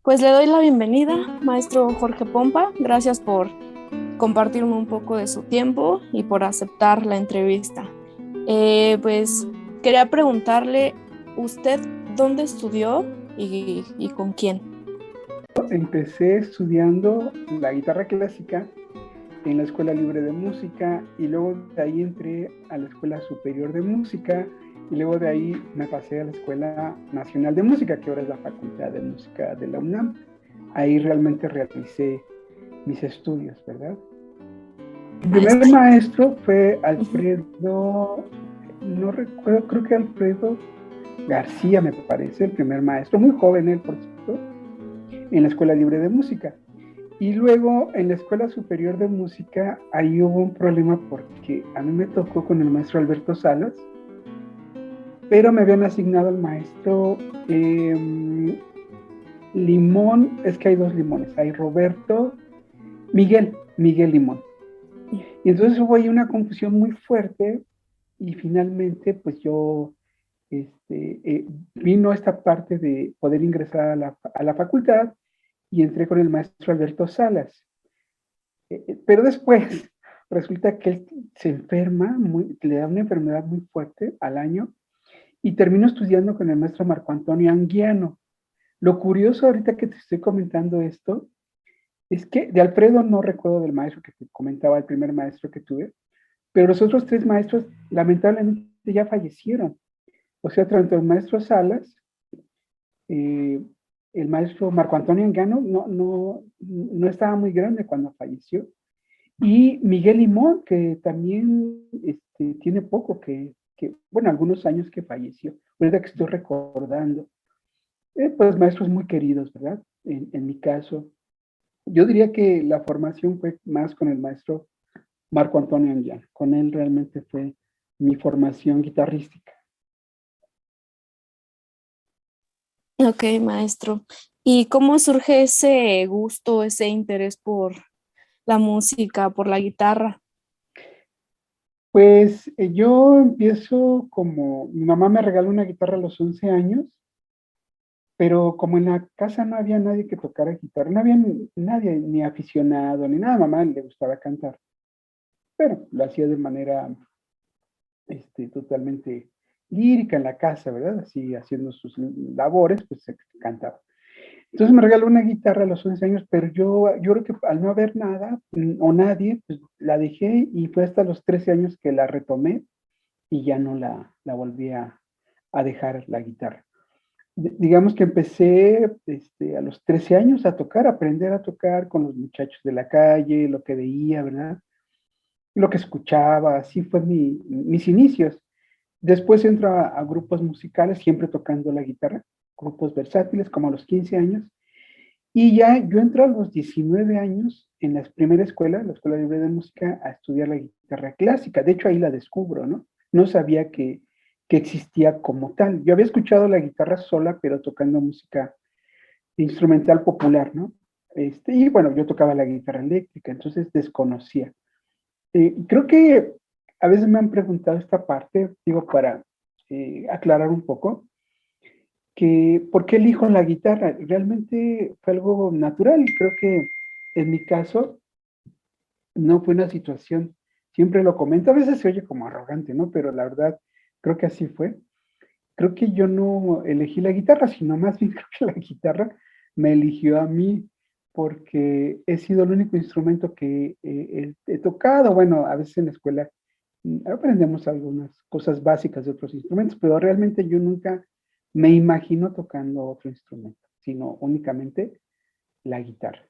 Pues le doy la bienvenida, maestro Jorge Pompa. Gracias por compartirme un poco de su tiempo y por aceptar la entrevista. Pues quería preguntarle, ¿usted dónde estudió y con quién? Empecé estudiando la guitarra clásica en la Escuela Libre de Música y luego de ahí entré a la Escuela Superior de Música y luego de ahí me pasé a la Escuela Nacional de Música, que ahora es la Facultad de Música de la UNAM. Ahí realmente realicé mis estudios, ¿verdad? Mi primer Maestro. maestro fue Ujú. Alfredo, no recuerdo, creo que Alfredo García me parece, el primer maestro, muy joven él, por cierto, en la Escuela Libre de Música. Y luego en la Escuela Superior de Música, ahí hubo un problema porque a mí me tocó con el maestro Alberto Salas, pero me habían asignado al maestro Limón, es que hay dos Limones, hay Roberto, Miguel Limón. Y entonces hubo ahí una confusión muy fuerte y finalmente pues yo vino esta parte de poder ingresar a la facultad y entré con el maestro Alberto Salas. Pero después resulta que él se enferma, le da una enfermedad muy fuerte al año y termino estudiando con el maestro Marco Antonio Anguiano. Lo curioso ahorita que te estoy comentando esto es que de Alfredo no recuerdo del maestro que te comentaba, el primer maestro que tuve, pero los otros tres maestros lamentablemente ya fallecieron. O sea, tanto el maestro Salas, eh, el maestro Marco Antonio Anguiano no estaba muy grande cuando falleció. Y Miguel Limón, que también tiene poco bueno, algunos años que falleció, ahorita que estoy recordando. Pues maestros muy queridos, ¿verdad? En mi caso, yo diría que la formación fue más con el maestro Marco Antonio Anguiano. Con él realmente fue mi formación guitarrística. Ok, maestro. ¿Y cómo surge ese gusto, ese interés por la música, por la guitarra? Pues yo empiezo como, mi mamá me regaló una guitarra a los 11 años, pero como en la casa no había nadie que tocara guitarra, no había nadie, ni aficionado, ni nada, a mamá le gustaba cantar, pero lo hacía de manera totalmente lírica en la casa, ¿verdad? Así haciendo sus labores, pues se cantaba. Entonces me regaló una guitarra a los 11 años, pero yo creo que al no haber nada o nadie, pues la dejé y fue hasta los 13 años que la retomé y ya no la volví a dejar la guitarra. Digamos que empecé a los 13 años a tocar, a aprender a tocar con los muchachos de la calle, lo que veía, ¿verdad? Lo que escuchaba, así fue mis inicios. Después entro a grupos musicales, siempre tocando la guitarra, grupos versátiles, como a los 15 años. Y ya yo entro a los 19 años en la primera escuela, la Escuela Libre de Música, a estudiar la guitarra clásica. De hecho, ahí la descubro, ¿no? No sabía que existía como tal. Yo había escuchado la guitarra sola, pero tocando música instrumental popular, ¿no? Y bueno, yo tocaba la guitarra eléctrica, entonces desconocía. Creo que a veces me han preguntado esta parte, digo, para aclarar un poco, que por qué elijo la guitarra. Realmente fue algo natural. Creo que en mi caso no fue una situación, siempre lo comento, a veces se oye como arrogante, ¿no? Pero la verdad, creo que así fue. Creo que yo no elegí la guitarra, sino más bien creo que la guitarra me eligió a mí porque he sido el único instrumento que he tocado. Bueno, a veces en la escuela aprendemos algunas cosas básicas de otros instrumentos, pero realmente yo nunca me imagino tocando otro instrumento, sino únicamente la guitarra.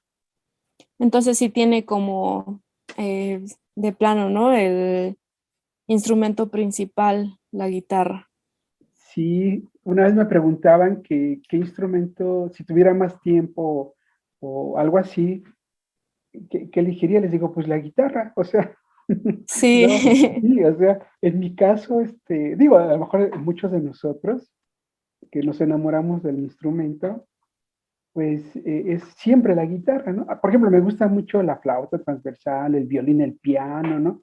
Entonces sí tiene como de plano, ¿no? El instrumento principal, la guitarra. Sí, una vez me preguntaban qué instrumento, si tuviera más tiempo o algo así, ¿qué elegiría? Les digo, pues la guitarra, o sea, no, Sí. sí, o sea, en mi caso, digo, a lo mejor muchos de nosotros que nos enamoramos del instrumento, pues es siempre la guitarra, ¿no? Por ejemplo, me gusta mucho la flauta transversal, el violín, el piano, ¿no?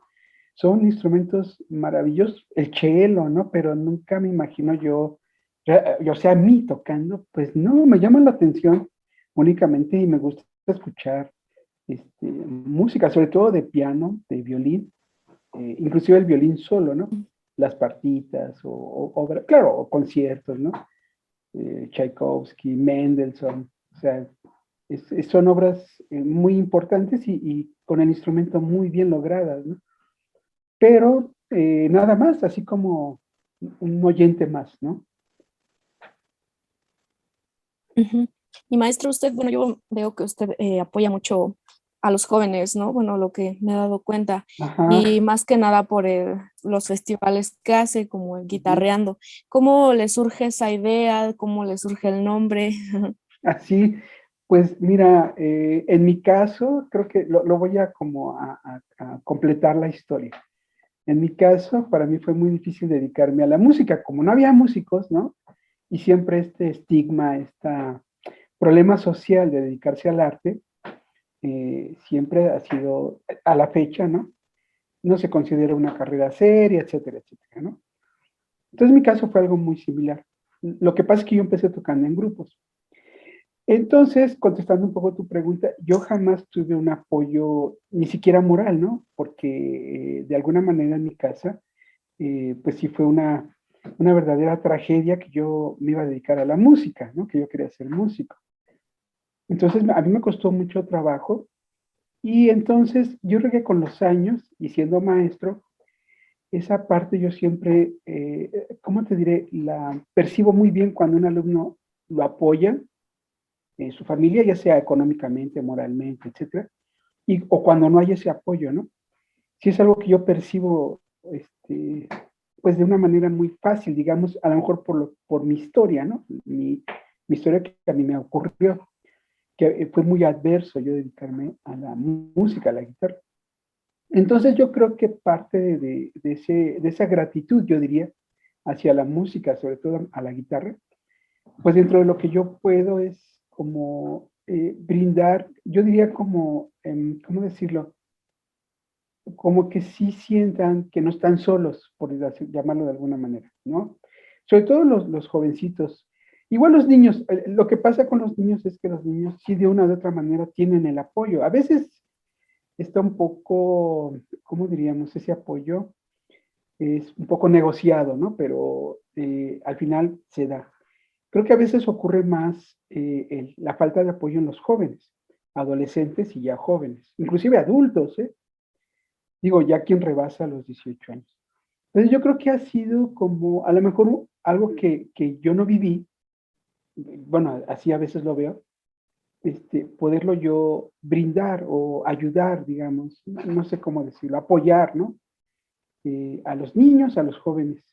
Son instrumentos maravillosos, el cello, ¿no? Pero nunca me imagino yo, o sea, a mí tocando, pues no, me llama la atención únicamente y me gusta escuchar música, sobre todo de piano, de violín, inclusive el violín solo, ¿no? Las partitas claro, o conciertos, ¿no? Tchaikovsky, Mendelssohn, o sea, son obras muy importantes y con el instrumento muy bien logradas, ¿no? Pero nada más, así como un oyente más, ¿no? Ujú. Y maestro, usted, bueno, yo veo que usted apoya mucho a los jóvenes, ¿no? Bueno, lo que me he dado cuenta, Ajá. y más que nada por los festivales que hace, como el Ujú. Guitarreando. ¿Cómo le surge esa idea? ¿Cómo le surge el nombre? Así, pues mira, en mi caso, creo que lo voy a como a completar la historia. En mi caso, para mí fue muy difícil dedicarme a la música, como no había músicos, ¿no? Y siempre este estigma, este problema social de dedicarse al arte, siempre ha sido, a la fecha, ¿no? No se considera una carrera seria, etcétera, etcétera, ¿no? Entonces mi caso fue algo muy similar. Lo que pasa es que yo empecé tocando en grupos. Entonces, contestando un poco tu pregunta, yo jamás tuve un apoyo, ni siquiera moral, ¿no? Porque de alguna manera en mi casa, pues sí fue una verdadera tragedia que yo me iba a dedicar a la música, ¿no? Que yo quería ser músico. Entonces, a mí me costó mucho trabajo y entonces yo creo que con los años y siendo maestro, esa parte yo siempre, ¿cómo te diré? La percibo muy bien cuando un alumno lo apoya en su familia, ya sea económicamente, moralmente, etcétera, o cuando no hay ese apoyo, ¿no? Si es algo que yo percibo, pues de una manera muy fácil, digamos, a lo mejor por mi historia, ¿no? Mi historia que a mí me ocurrió, que fue muy adverso yo dedicarme a la música, a la guitarra. Entonces yo creo que parte de esa gratitud, yo diría, hacia la música, sobre todo a la guitarra, pues dentro de lo que yo puedo es como brindar, yo diría como, ¿cómo decirlo? Como que sí sientan que no están solos, por llamarlo de alguna manera, ¿no? Sobre todo los jovencitos. Igual los niños, lo que pasa con los niños es que los niños sí de una u otra manera tienen el apoyo. A veces está un poco, ¿cómo diríamos? Ese apoyo es un poco negociado, ¿no? Pero al final se da. Creo que a veces ocurre más la falta de apoyo en los jóvenes, adolescentes y ya jóvenes, inclusive adultos, ¿eh? Digo, ya quien rebasa los 18 años. Entonces yo creo que ha sido como, a lo mejor algo que yo no viví, bueno, así a veces lo veo, poderlo yo brindar o ayudar, digamos, no sé cómo decirlo, apoyar, ¿no? A los niños, a los jóvenes.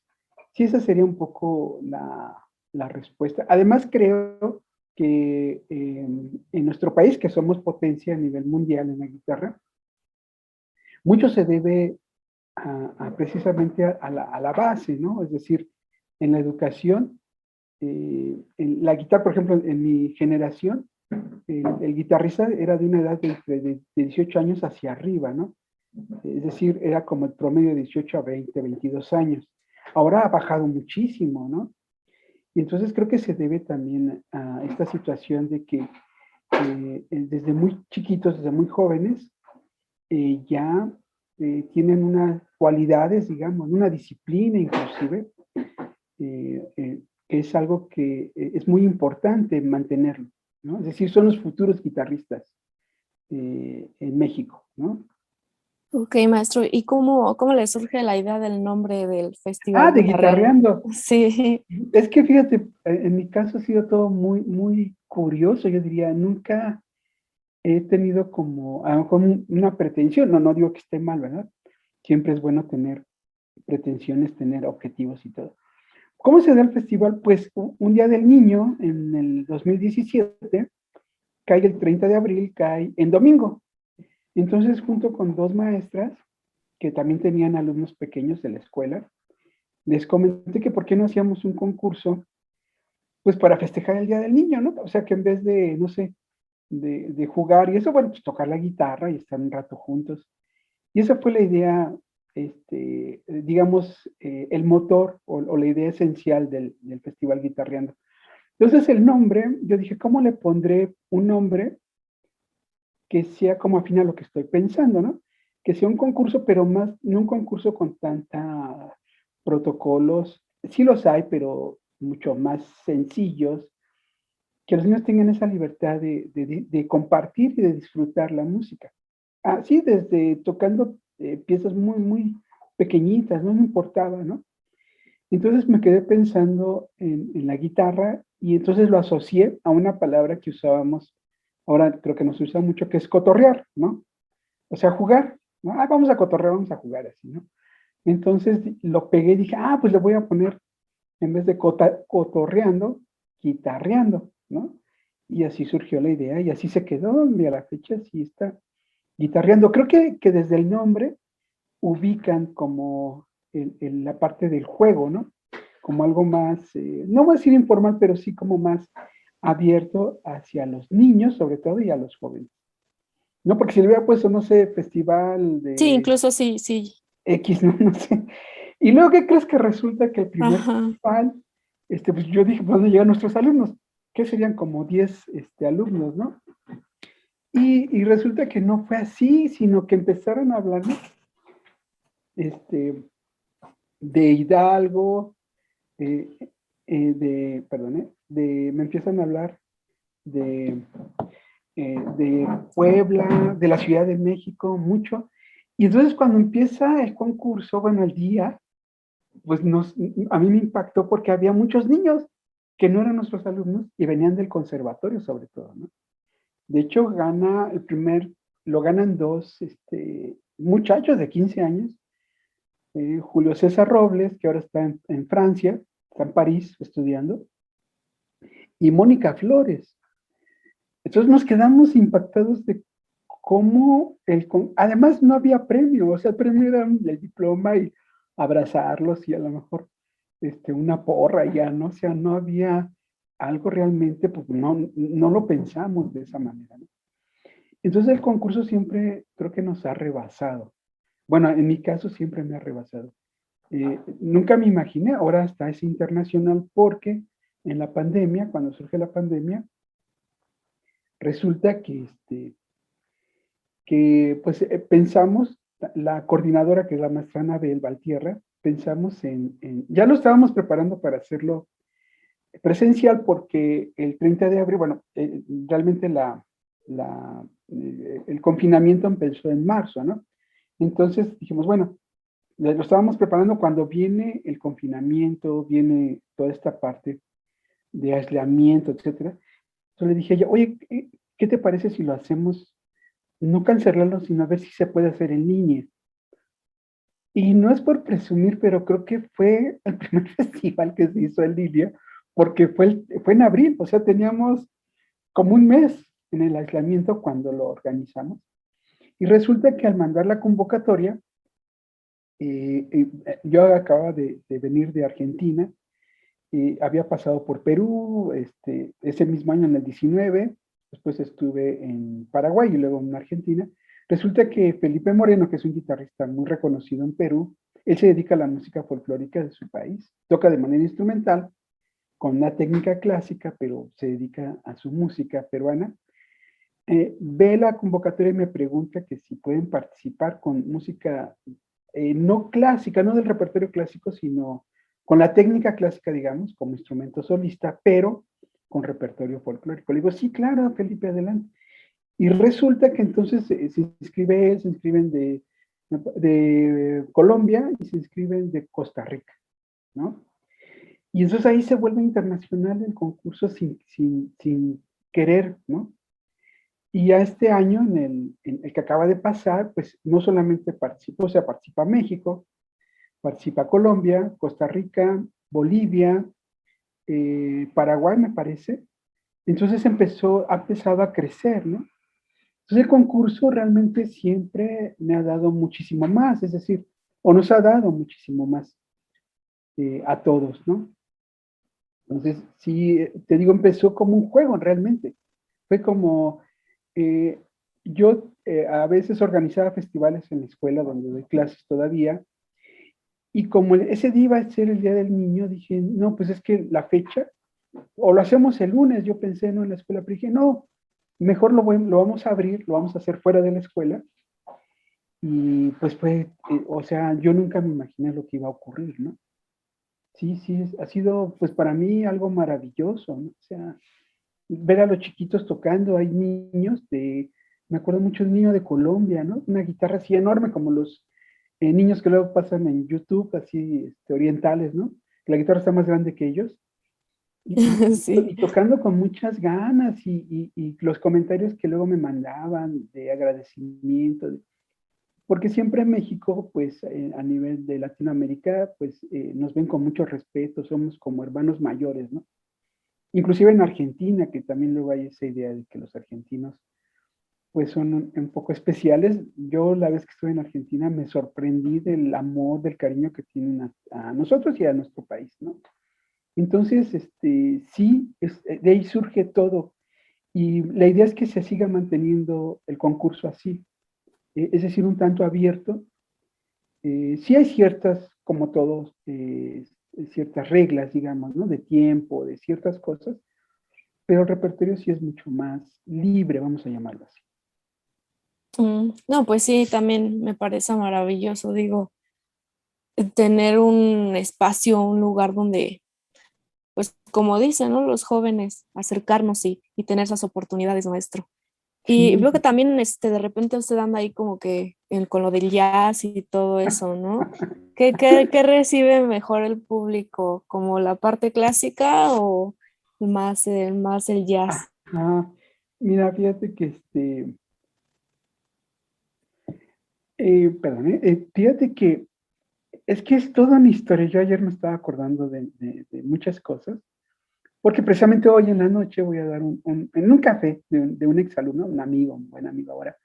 Sí, esa sería un poco la respuesta. Además, creo que en nuestro país, que somos potencia a nivel mundial en la guitarra, mucho se debe precisamente a la base, ¿no? Es decir, en la educación, en la guitarra, por ejemplo, en mi generación, el guitarrista era de una edad de 18 años hacia arriba, ¿no? Es decir, era como el promedio de 18 a 20, 22 años. Ahora ha bajado muchísimo, ¿no? Y entonces creo que se debe también a esta situación de que desde muy chiquitos, desde muy jóvenes, ya tienen unas cualidades, digamos, una disciplina inclusive, que es algo que es muy importante mantenerlo, ¿no? Es decir, son los futuros guitarristas en México, ¿no? Ok, maestro, ¿y cómo le surge la idea del nombre del Ah, festival de Guitarreando? guitarreando. Sí. Es que fíjate, en mi caso ha sido todo muy, muy curioso, yo diría, nunca he tenido como, a lo mejor una pretensión, no digo que esté mal, ¿verdad? Siempre es bueno tener pretensiones, tener objetivos y todo. ¿Cómo se da el festival? Pues un día del niño, en el 2017, cae el 30 de abril, cae en domingo. Entonces, junto con dos maestras, que también tenían alumnos pequeños de la escuela, les comenté que por qué no hacíamos un concurso, pues para festejar el Día del Niño, ¿no? O sea, que en vez de, no sé, de jugar y eso, bueno, pues tocar la guitarra y estar un rato juntos. Y esa fue la idea, digamos, el motor o la idea esencial del Festival Guitarreando. Entonces el nombre, yo dije, ¿cómo le pondré un nombre que sea como afín a lo que estoy pensando, ¿no? Que sea un concurso, pero más, no un concurso con tanta protocolos. Sí los hay, pero mucho más sencillos, que los niños tengan esa libertad de compartir y de disfrutar la música. Así, desde tocando piezas muy, muy pequeñitas, no me importaba, ¿no? Entonces me quedé pensando en la guitarra y entonces lo asocié a una palabra que usábamos, ahora creo que nos usa mucho, que es cotorrear, ¿no? O sea, jugar, ¿no? Vamos a cotorrear, vamos a jugar así, ¿no? Entonces lo pegué y dije, pues le voy a poner, en vez de cotorreando, guitarreando, ¿no? Y así surgió la idea y así se quedó, y a la fecha sí está guitarreando. Creo que desde el nombre ubican como la parte del juego, ¿no? Como algo más, no voy a decir informal, pero sí como más abierto hacia los niños, sobre todo, y a los jóvenes. No, porque si le hubiera puesto, no sé, festival Sí, de incluso sí, sí. X, no, no sé. Y luego, ¿qué crees que resulta que el primer Ajá. festival, pues yo dije, ¿cuándo llegan nuestros alumnos? Que serían como 10 alumnos, ¿no? Y resulta que no fue así, sino que empezaron a hablarme este, de Hidalgo, eh, me empiezan a hablar de, de Puebla, de la Ciudad de México, mucho. Y entonces cuando empieza el concurso, bueno, el día, pues a mí me impactó porque había muchos niños que no eran nuestros alumnos y venían del conservatorio sobre todo, ¿no? De hecho, lo ganan dos muchachos de 15 años, Julio César Robles, que ahora está en Francia, está en París estudiando, y Mónica Flores. Entonces nos quedamos impactados de cómo además no había premio, o sea, el premio era el diploma y abrazarlos y a lo mejor una porra ya, ¿no? O sea, no había algo realmente, pues no lo pensamos de esa manera, ¿no? Entonces el concurso siempre creo que nos ha rebasado. Bueno, en mi caso siempre me ha rebasado. Nunca me imaginé, ahora hasta es internacional porque en la pandemia, cuando surge la pandemia, resulta que pues pensamos, la coordinadora que es la maestra Anabel Valtierra, pensamos ya lo estábamos preparando para hacerlo presencial porque el 30 de abril, bueno, realmente el confinamiento empezó en marzo, ¿no? Entonces dijimos, bueno, lo estábamos preparando cuando viene el confinamiento, viene toda esta parte de aislamiento, etcétera. Entonces le dije a ella, oye, ¿qué te parece si lo hacemos, no cancelarlo, sino a ver si se puede hacer en línea? Y no es por presumir, pero creo que fue el primer festival que se hizo en línea, porque fue en abril, o sea, teníamos como un mes en el aislamiento cuando lo organizamos. Y resulta que al mandar la convocatoria, yo acababa de venir de Argentina, había pasado por Perú, ese mismo año en el 19, después estuve en Paraguay y luego en Argentina. Resulta que Felipe Moreno, que es un guitarrista muy reconocido en Perú, él se dedica a la música folclórica de su país, toca de manera instrumental, con una técnica clásica, pero se dedica a su música peruana. Ve la convocatoria y me pregunta que si pueden participar con música no clásica, no del repertorio clásico, sino con la técnica clásica, digamos, como instrumento solista, pero con repertorio folclórico. Le digo, sí, claro, Felipe, adelante. Y resulta que entonces se inscribe él, se inscriben de Colombia y se inscriben de Costa Rica, ¿no? Y entonces ahí se vuelve internacional el concurso sin querer, ¿no? Y a este año, en el que acaba de pasar, pues no solamente participó, o sea, participa México, participa Colombia, Costa Rica, Bolivia, Paraguay, me parece. Entonces ha empezado a crecer, ¿no? Entonces el concurso realmente siempre me ha dado muchísimo más, es decir, o nos ha dado muchísimo más a todos, ¿no? Entonces, sí, te digo, empezó como un juego realmente. Fue como, eh, yo a veces organizaba festivales en la escuela donde doy clases todavía, y como ese día iba a ser el Día del Niño, dije, no, pues es que la fecha o lo hacemos el lunes, yo pensé, no, en la escuela, pero dije, no, mejor lo vamos a abrir, lo vamos a hacer fuera de la escuela. Y pues fue, o sea, yo nunca me imaginé lo que iba a ocurrir, ¿no? Sí, sí, ha sido pues para mí algo maravilloso, ¿no? O sea, ver a los chiquitos tocando, hay niños me acuerdo mucho un niño de Colombia, ¿no? Una guitarra así enorme como los niños que luego pasan en YouTube, así orientales, ¿no? La guitarra está más grande que ellos. Sí. Y tocando con muchas ganas y los comentarios que luego me mandaban de agradecimiento, porque siempre en México, pues a nivel de Latinoamérica, pues nos ven con mucho respeto, somos como hermanos mayores, ¿no? Inclusive en Argentina, que también luego hay esa idea de que los argentinos pues son un poco especiales. Yo la vez que estuve en Argentina me sorprendí del amor, del cariño que tienen a nosotros y a nuestro país, ¿no? Entonces, sí, de ahí surge todo. Y la idea es que se siga manteniendo el concurso así, es decir, un tanto abierto. Sí hay ciertas, como todos, ciertas reglas, digamos, ¿no? De tiempo, de ciertas cosas, pero el repertorio sí es mucho más libre, vamos a llamarlo así. No, pues sí, también me parece maravilloso, digo, tener un espacio, un lugar donde, pues como dicen, ¿no? Los jóvenes, acercarnos y tener esas oportunidades, maestro. Y Sí, veo que también de repente usted anda ahí como que con lo del jazz y todo eso, ¿no? ¿Qué recibe mejor el público? ¿Como la parte clásica o más el jazz? ajá. Mira, fíjate que perdón, fíjate que es toda una historia. Yo ayer me estaba acordando de muchas cosas, porque precisamente hoy en la noche voy a dar en un café de un exalumno, un amigo, un buen amigo ahora.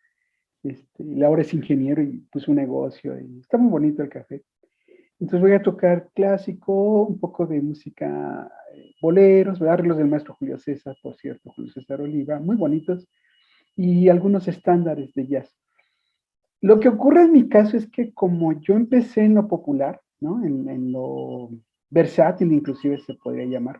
Él ahora es ingeniero y puso un negocio y está muy bonito el café. Entonces voy a tocar clásico, un poco de música, boleros, arreglos del maestro Julio César, por cierto, Julio César Oliva, muy bonitos, y algunos estándares de jazz. Lo que ocurre en mi caso es que como yo empecé en lo popular, ¿no? En lo versátil inclusive se podría llamar,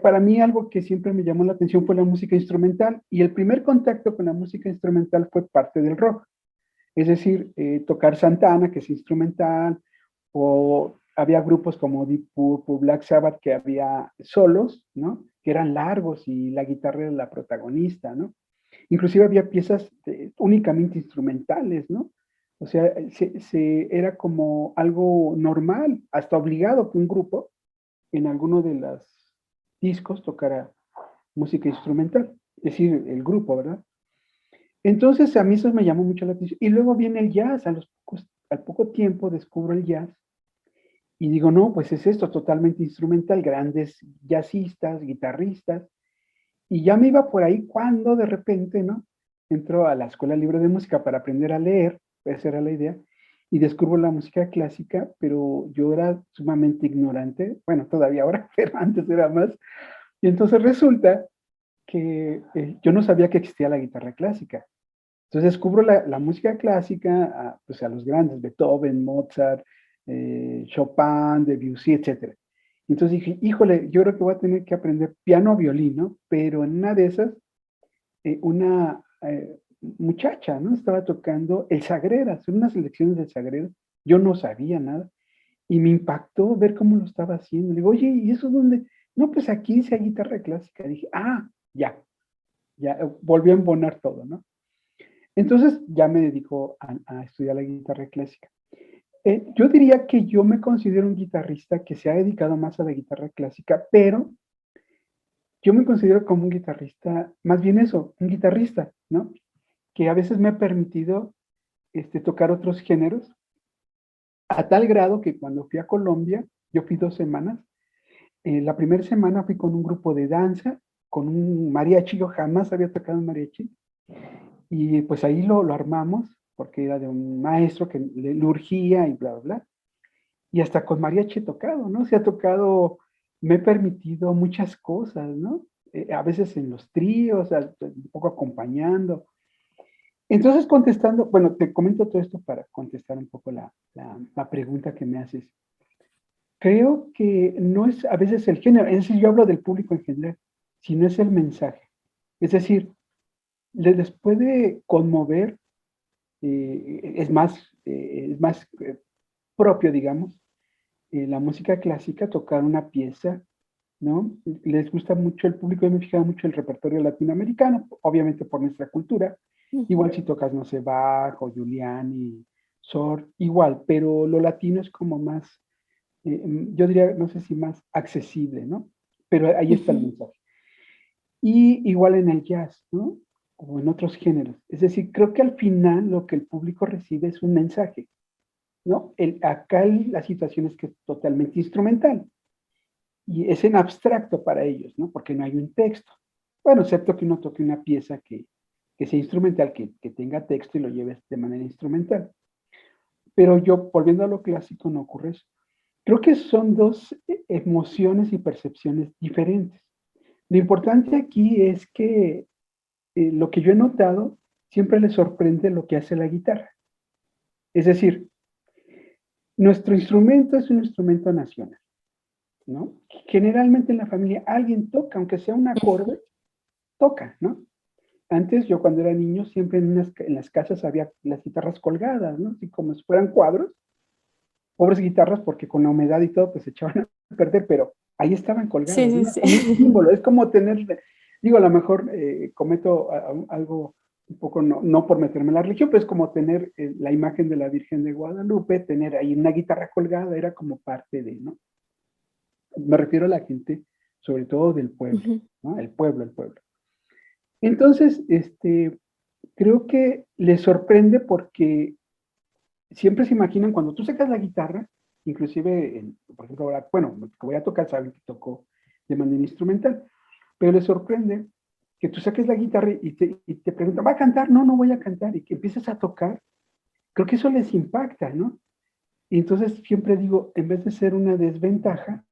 para mí algo que siempre me llamó la atención fue la música instrumental y el primer contacto con la música instrumental fue parte del rock. Es decir, tocar Santana, que es instrumental, o había grupos como Deep Purple, Black Sabbath, que había solos, ¿no? Que eran largos y la guitarra era la protagonista, ¿no? Inclusive había piezas únicamente instrumentales, ¿no? O sea, era como algo normal, hasta obligado que un grupo en alguno de los discos tocara música instrumental, es decir, el grupo, ¿verdad? Entonces a mí eso me llamó mucho la atención. Y luego viene el jazz, al poco tiempo descubro el jazz y digo, no, pues es esto, totalmente instrumental, grandes jazzistas, guitarristas, y ya me iba por ahí cuando de repente, ¿no? Entro a la Escuela Libre de Música para aprender a leer, esa era la idea, y descubro la música clásica, pero yo era sumamente ignorante, bueno, todavía ahora, pero antes era más, y entonces resulta que yo no sabía que existía la guitarra clásica. Entonces descubro la música clásica, pues a los grandes, Beethoven, Mozart, Chopin, Debussy, etc. Entonces dije, híjole, yo creo que voy a tener que aprender piano o violín, ¿no? Pero en una de esas, una muchacha, ¿no? Estaba tocando el Sagrera, son unas lecciones del Sagrera. Yo no sabía nada y me impactó ver cómo lo estaba haciendo. Le digo, oye, ¿y eso dónde? No, pues aquí dice guitarra clásica. Dije, ya, volvió a embonar todo, ¿no? Entonces ya me dedico a estudiar la guitarra clásica. Yo diría que yo me considero un guitarrista que se ha dedicado más a la guitarra clásica, pero yo me considero como un guitarrista, más bien eso, un guitarrista, ¿no? Que a veces me ha permitido tocar otros géneros, a tal grado que cuando fui a Colombia, yo fui 2 semanas, la primera semana fui con un grupo de danza, con un mariachi, yo jamás había tocado un mariachi, y pues ahí lo armamos, porque era de un maestro que le urgía y bla, bla, bla. Y hasta con mariachi he tocado, ¿no? Se ha tocado, me he permitido muchas cosas, ¿no? A veces en los tríos, un poco acompañando. Entonces, contestando, bueno, te comento todo esto para contestar un poco la pregunta que me haces. Creo que no es a veces el género, es decir, yo hablo del público en general, sino es el mensaje. Es decir, les puede conmover, es más propio, digamos, la música clásica, tocar una pieza, ¿no? Les gusta mucho el público, yo me he fijado mucho el repertorio latinoamericano, obviamente por nuestra cultura. Ujú, Igual si tocas, no sé, Bach o Giuliani, Sor, igual, pero lo latino es como más, yo diría, no sé si más accesible, ¿no? Pero ahí está el ujú, mensaje. Y igual en el jazz, ¿no? O en otros géneros. Es decir, creo que al final lo que el público recibe es un mensaje, ¿no? Acá la situación es que es totalmente instrumental y es en abstracto para ellos, ¿no? Porque no hay un texto. Bueno, excepto que uno toque una pieza que sea instrumental, que tenga texto y lo lleves de manera instrumental. Pero yo, volviendo a lo clásico, no ocurre eso. Creo que son dos emociones y percepciones diferentes. Lo importante aquí es que lo que yo he notado, siempre les sorprende lo que hace la guitarra. Es decir, nuestro instrumento es un instrumento nacional, ¿no? Generalmente en la familia alguien toca, aunque sea un ujú. acorde, toca, ¿no? Antes, yo cuando era niño, siempre en las casas había las guitarras colgadas, ¿no? Así como si fueran cuadros, pobres guitarras, porque con la humedad y todo, pues se echaban a perder, pero ahí estaban Sí, colgadas, sí, ¿no? sí. Como un símbolo, es como tener, digo, a lo mejor cometo algo un poco, no por meterme en la religión, pero es como tener la imagen de la Virgen de Guadalupe, tener ahí una guitarra colgada, era como parte de, ¿no? Me refiero a la gente, sobre todo del pueblo, Ujú. ¿no? El pueblo, el pueblo. Entonces, creo que les sorprende porque siempre se imaginan cuando tú sacas la guitarra, inclusive, por ejemplo, ahora, bueno, que voy a tocar, saben que toco de manera instrumental, pero les sorprende que tú saques la guitarra y te preguntan, ¿va a cantar? No, no voy a cantar, y que empieces a tocar, creo que eso les impacta, ¿no? Y entonces siempre digo, en vez de ser una desventaja,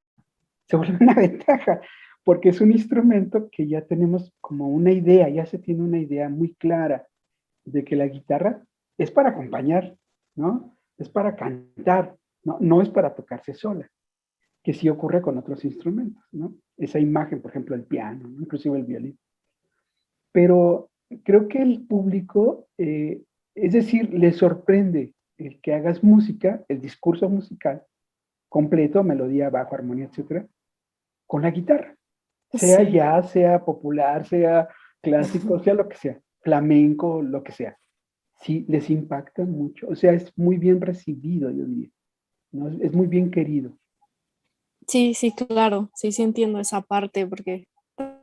se vuelve una ventaja, porque es un instrumento que ya tenemos como una idea, ya se tiene una idea muy clara de que la guitarra es para acompañar, ¿no? Es para cantar, no es para tocarse sola, que sí ocurre con otros instrumentos, ¿no? Esa imagen, por ejemplo, el piano, ¿no? Inclusive el violín. Pero creo que el público, es decir, le sorprende el que hagas música, el discurso musical completo, melodía, bajo, armonía, etcétera, con la guitarra. Sea Sí. jazz, sea popular, sea clásico, sea lo que sea, flamenco, lo que sea. Sí, les impacta mucho. O sea, es muy bien recibido, yo diría, ¿no? Es muy bien querido. Sí, sí, claro, sí, sí entiendo esa parte porque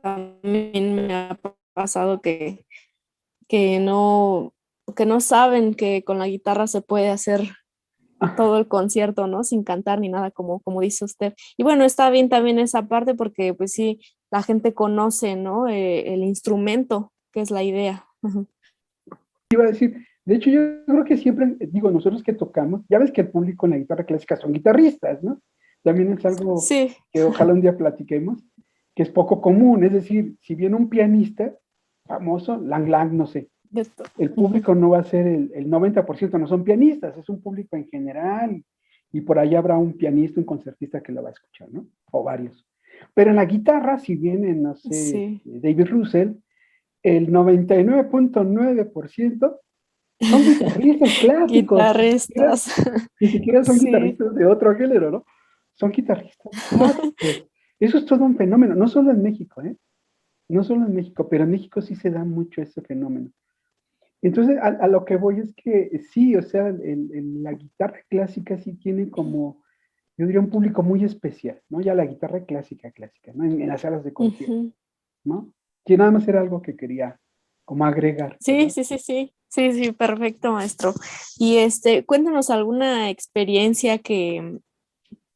también me ha pasado que no, que no saben que con la guitarra se puede hacer todo el concierto, ¿no? Sin cantar ni nada, como dice usted. Y bueno, está bien también esa parte porque pues sí, la gente conoce, ¿no? El instrumento, que es la idea. Ujú. Iba a decir, de hecho, yo creo que siempre, digo, nosotros que tocamos, ya ves que el público en la guitarra clásica son guitarristas, ¿no? También es algo Sí, que ojalá un día platiquemos, que es poco común. Es decir, si viene un pianista famoso, Lang Lang, no sé, el ujú. público no va a ser el 90%, no son pianistas, es un público en general, y por ahí habrá un pianista, un concertista que lo va a escuchar, ¿no? O varios. Pero en la guitarra, si viene, no sé, Sí. David Russell, el 99.9% son guitarristas clásicos, Guitarristas. ni siquiera son Sí. guitarristas de otro género, ¿no? Son guitarristas clásicos. Eso es todo un fenómeno, no solo en México, ¿eh? No solo en México, pero en México sí se da mucho ese fenómeno. Entonces, a lo que voy es que sí, o sea, la guitarra clásica sí tiene como, yo diría, un público muy especial, ¿no? Ya la guitarra clásica, clásica, ¿no? En las salas de concierto, Ujú. ¿no? Que nada más era algo que quería como agregar, Sí, ¿verdad? sí, sí, sí. Sí, sí, perfecto, maestro. Y cuéntanos alguna experiencia que,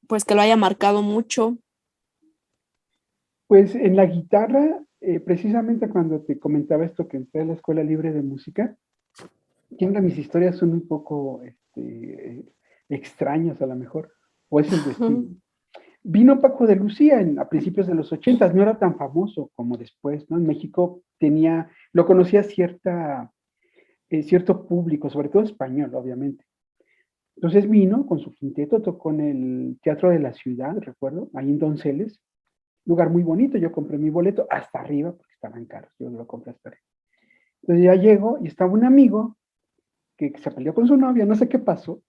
pues, que lo haya marcado mucho. Pues en la guitarra, precisamente cuando te comentaba esto que entré a la Escuela Libre de Música, siempre mis historias son un poco extrañas a lo mejor, o es el destino. Vino Paco de Lucía a principios de los 80, no era tan famoso como después, ¿no? En México lo conocía cierto público, sobre todo español, obviamente. Entonces vino con su quinteto, tocó en el Teatro de la Ciudad, recuerdo, ahí en Donceles, lugar muy bonito. Yo compré mi boleto hasta arriba, porque estaban caros, yo lo compré hasta arriba. Entonces ya llego y estaba un amigo que se peleó con su novia, no sé qué pasó,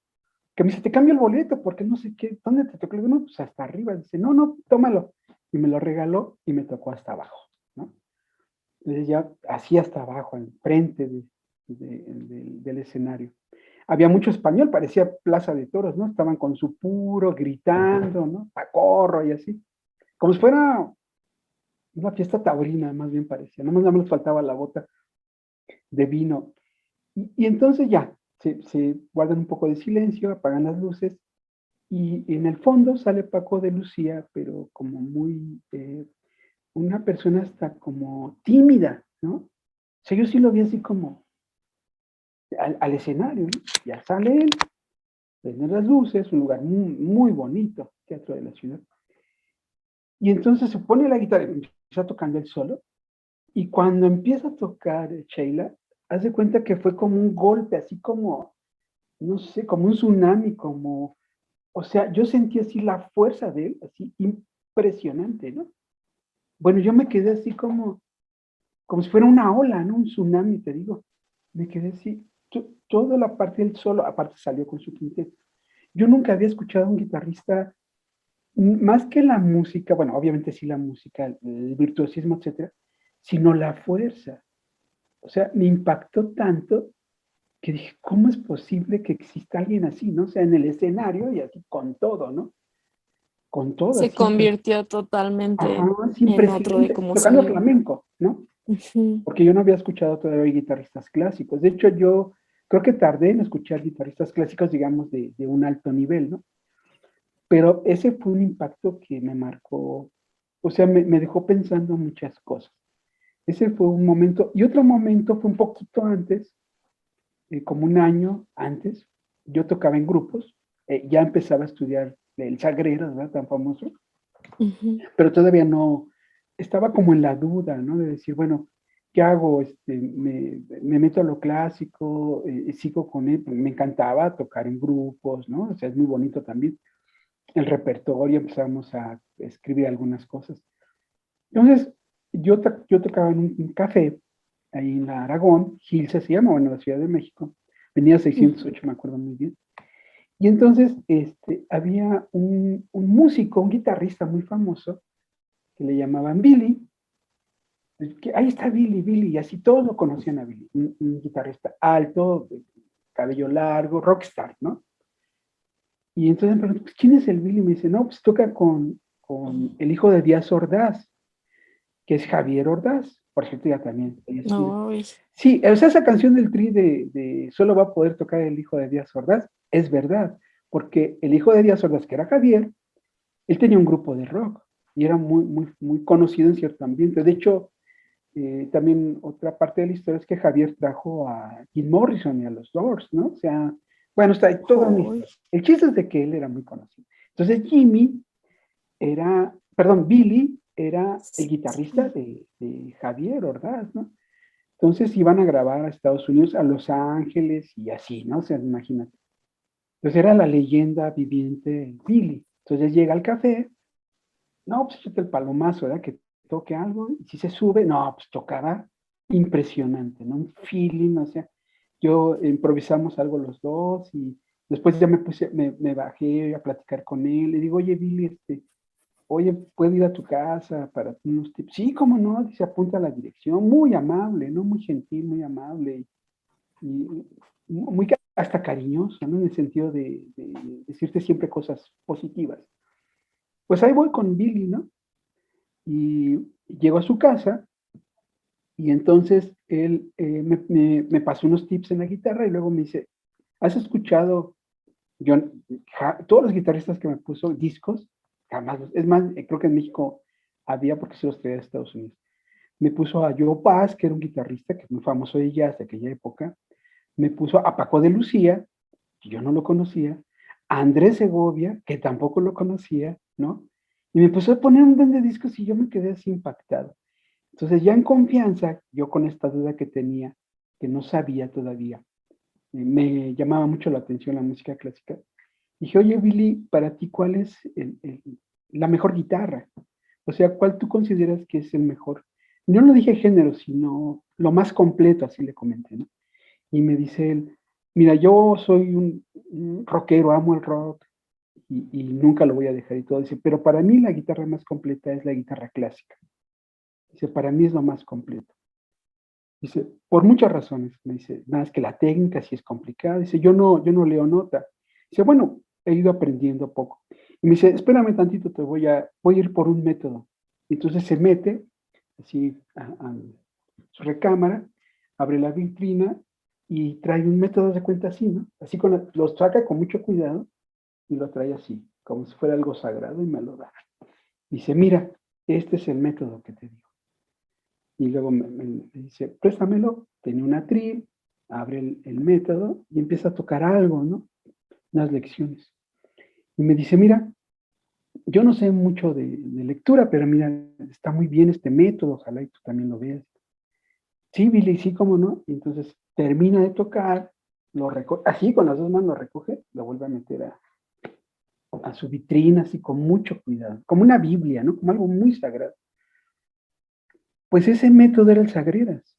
que me dice, te cambio el boleto, porque no sé qué, ¿dónde te tocó? Le digo, no, pues hasta arriba. Dice, no, no, tómalo. Y me lo regaló y me tocó hasta abajo, ¿no? Entonces ya así hasta abajo, enfrente del escenario. Había mucho español, parecía Plaza de Toros, ¿no? Estaban con su puro, gritando, ¿no? Pacorro y así. Como si fuera una fiesta taurina, más bien parecía. Nada más les faltaba la bota de vino. Y entonces ya, se guardan un poco de silencio, apagan las luces y en el fondo sale Paco de Lucía, pero como muy, una persona hasta como tímida, ¿no? O sea, yo sí lo vi así como al escenario, ¿no? Ya sale él, prende las luces, un lugar muy, muy bonito, Teatro de la Ciudad. Y entonces se pone la guitarra y empieza tocando él solo. Y cuando empieza a tocar Sheila, hace cuenta que fue como un golpe, así como, no sé, como un tsunami, como, o sea, yo sentí así la fuerza de él, así impresionante, ¿no? Bueno, yo me quedé así como si fuera una ola, ¿no? Un tsunami, te digo. Me quedé así, toda la parte del solo, aparte salió con su quinteto. Yo nunca había escuchado a un guitarrista, más que la música, bueno, obviamente sí la música, el virtuosismo, etcétera, sino la fuerza. O sea, me impactó tanto que dije, ¿cómo es posible que exista alguien así, no? O sea, en el escenario y así con todo, ¿no? Con todo, Se siempre. convirtió Ajá, totalmente sin en otro de presidente, cómo tocando salió. flamenco, ¿no? Ujú. Porque yo no había escuchado todavía guitarristas clásicos. De hecho, yo creo que tardé en escuchar guitarristas clásicos, digamos, de un alto nivel, ¿no? Pero ese fue un impacto que me marcó, o sea, me dejó pensando muchas cosas. Ese fue un momento. Y otro momento fue un poquito antes, como un año antes. Yo tocaba en grupos, ya empezaba a estudiar el Sagrera, ¿verdad? Tan famoso, Ujú. pero todavía no, estaba como en la duda, ¿no? De decir, bueno, ¿qué hago? Me meto a lo clásico, sigo con él, me encantaba tocar en grupos, ¿no? O sea, es muy bonito también. El repertorio, empezamos a escribir algunas cosas. Entonces, yo tocaba en un café, ahí en la Aragón, Gilsa se llama, bueno, en la Ciudad de México, venía Ujú. 608, me acuerdo muy bien. Y entonces había un músico, un guitarrista muy famoso, que le llamaban Billy, que ahí está Billy, Billy, y así todos lo conocían a Billy, un guitarrista alto, de cabello largo, rockstar, ¿no? Y entonces me pregunto, pues, ¿quién es el Billy? Me dice, no, pues toca con el hijo de Díaz Ordaz, que es Javier Ordaz, por cierto, ya también fallecido. Ay, Sí, o sea, esa canción del Tri de solo va a poder tocar el hijo de Díaz Ordaz, es verdad, porque el hijo de Díaz Ordaz, que era Javier, él tenía un grupo de rock y era muy, muy, muy conocido en cierto ambiente. De hecho, también otra parte de la historia es que Javier trajo a Jim Morrison y a los Doors, ¿no? O sea, bueno, está ahí toda una ay. historia. El chiste es de que él era muy conocido. Entonces Jimmy era, perdón, Billy era el guitarrista de Javier Ordaz, ¿no? Entonces iban a grabar a Estados Unidos, a Los Ángeles y así, ¿no? O sea, imagínate. Entonces era la leyenda viviente Billy. Entonces llega al café, no, pues échate el palomazo, ¿verdad? Que toque algo, y si se sube, no, pues tocaba impresionante, ¿no? Un feeling, o sea, yo improvisamos algo los dos y después ya me bajé a platicar con él, le digo, oye, Billy, oye, ¿puedo ir a tu casa para unos tips? Sí, cómo no, dice, apunta a la dirección, muy amable, ¿no? Muy gentil, muy amable y muy hasta cariñoso, ¿no? En el sentido de decirte siempre cosas positivas. Pues ahí voy con Billy, ¿no? Y llego a su casa y entonces él me pasó unos tips en la guitarra y luego me dice, ¿has escuchado? Yo, todos los guitarristas que me puso discos, jamás, es más, creo que en México había porque se los traía de Estados Unidos. Me puso a Joe Pass, que era un guitarrista que es muy famoso de jazz de aquella época. Me puso a Paco de Lucía, que yo no lo conocía. A Andrés Segovia, que tampoco lo conocía, ¿no? Y me puso a poner un buen de discos y yo me quedé así impactado. Entonces ya en confianza, yo con esta duda que tenía, que no sabía todavía, me llamaba mucho la atención la música clásica. Dije, oye, Billy, para ti, ¿cuál es la mejor guitarra? O sea, ¿cuál tú consideras que es el mejor? Yo no dije género, sino lo más completo, así le comenté, ¿no? Y me dice él, mira, yo soy un rockero, amo el rock y nunca lo voy a dejar y todo. Dice, pero para mí la guitarra más completa es la guitarra clásica. Dice, para mí es lo más completo. Dice, por muchas razones. Me dice, nada, es que la técnica sí es complicada. Dice, yo no leo nota. Dice, bueno, he ido aprendiendo poco. Y me dice, espérame tantito, voy a ir por un método. Y entonces se mete así a su recámara, abre la vitrina y trae un método de cuenta así, ¿no? Así lo saca con mucho cuidado y lo trae así, como si fuera algo sagrado y me lo da. Dice, mira, este es el método que te digo. Y luego me dice, préstamelo, tenía una atril, abre el método y empieza a tocar algo, ¿no? Unas lecciones. Y me dice, mira, yo no sé mucho de lectura, pero mira, está muy bien este método, ojalá y tú también lo veas. Sí, Billy, sí, cómo no. Y entonces termina de tocar, lo recoge, así con las dos manos lo recoge, lo vuelve a meter a su vitrina, así con mucho cuidado, como una Biblia, ¿no? Como algo muy sagrado. Pues ese método era el Sagreras,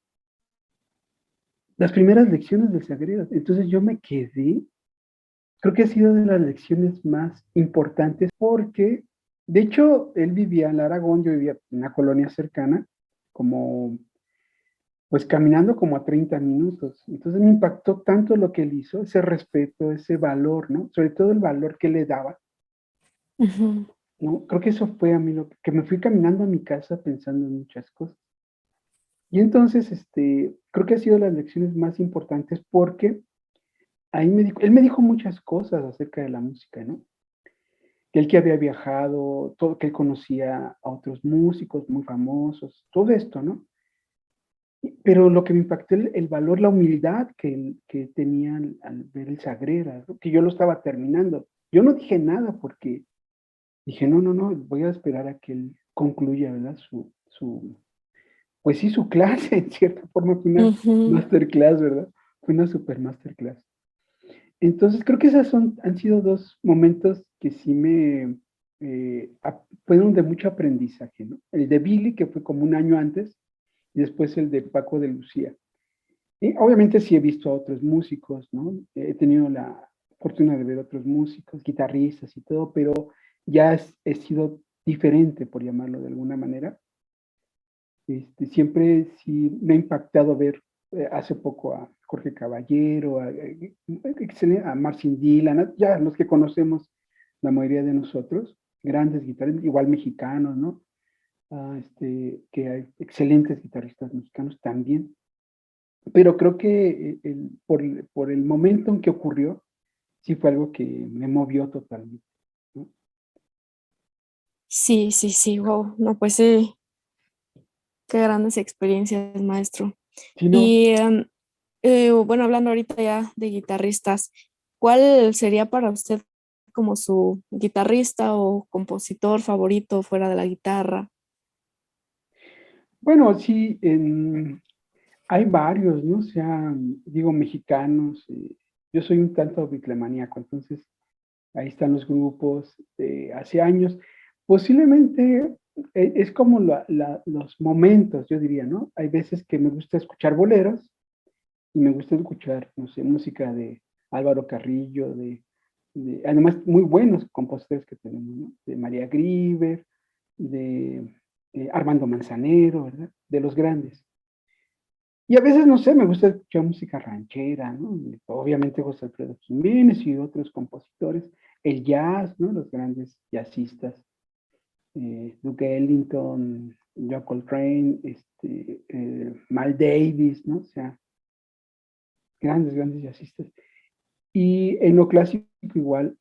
las primeras lecciones del Sagreras. Entonces yo me quedé, creo que ha sido de las lecciones más importantes porque, de hecho, él vivía en Aragón, yo vivía en una colonia cercana, como pues caminando como a 30 minutos. Entonces me impactó tanto lo que él hizo, ese respeto, ese valor, ¿no? Sobre todo el valor que le daba, Ujú. ¿no? Creo que eso fue a mí lo que me fui caminando a mi casa pensando en muchas cosas. Y entonces, creo que ha sido las lecciones más importantes porque él me dijo muchas cosas acerca de la música, ¿no? Que él que había viajado, todo, que él conocía a otros músicos muy famosos, todo esto, ¿no? Pero lo que me impactó el valor, la humildad que tenían al ver el Sagreras, ¿no? Que yo lo estaba terminando. Yo no dije nada porque dije, no, no, no, voy a esperar a que él concluya, ¿verdad? Pues sí, su clase, en cierta forma fue una Ujú. masterclass, ¿verdad? Fue una super masterclass. Entonces, creo que han sido dos momentos que sí fueron de mucho aprendizaje, ¿no? El de Billy, que fue como un año antes, y después el de Paco de Lucía. Y obviamente sí he visto a otros músicos, ¿no? He tenido la fortuna de ver otros músicos, guitarristas y todo, pero ya he sido diferente, por llamarlo de alguna manera. Siempre sí me ha impactado ver hace poco a Jorge Caballero, a Marcin Dylan, ya los que conocemos la mayoría de nosotros, grandes guitarristas, igual mexicanos, ¿no? Que hay excelentes guitarristas mexicanos también. Pero creo que por el momento en que ocurrió, sí fue algo que me movió totalmente, ¿no? Sí, sí, sí, wow. No, pues sí, qué grandes experiencias, maestro. Si no, Y bueno, hablando ahorita ya de guitarristas, ¿cuál sería para usted como su guitarrista o compositor favorito fuera de la guitarra? bueno, sí, hay varios, ¿no? O sea, digo, mexicanos. Yo soy un tanto bitlemaníaco, entonces ahí están los grupos de hace años. Posiblemente es como los momentos, yo diría, ¿no? Hay veces que me gusta escuchar boleros y me gusta escuchar, no sé, música de Álvaro Carrillo, además muy buenos compositores que tenemos, ¿no? De María Grieber, de Armando Manzanero, ¿verdad? De los grandes. Y a veces, no sé, me gusta escuchar música ranchera, ¿no? Obviamente José Alfredo Jiménez y otros compositores. El jazz, ¿no? Los grandes jazzistas. Duke Ellington, John Coltrane, Miles Davis, ¿no? O sea, grandes, grandes jazzistas. Y en lo clásico igual,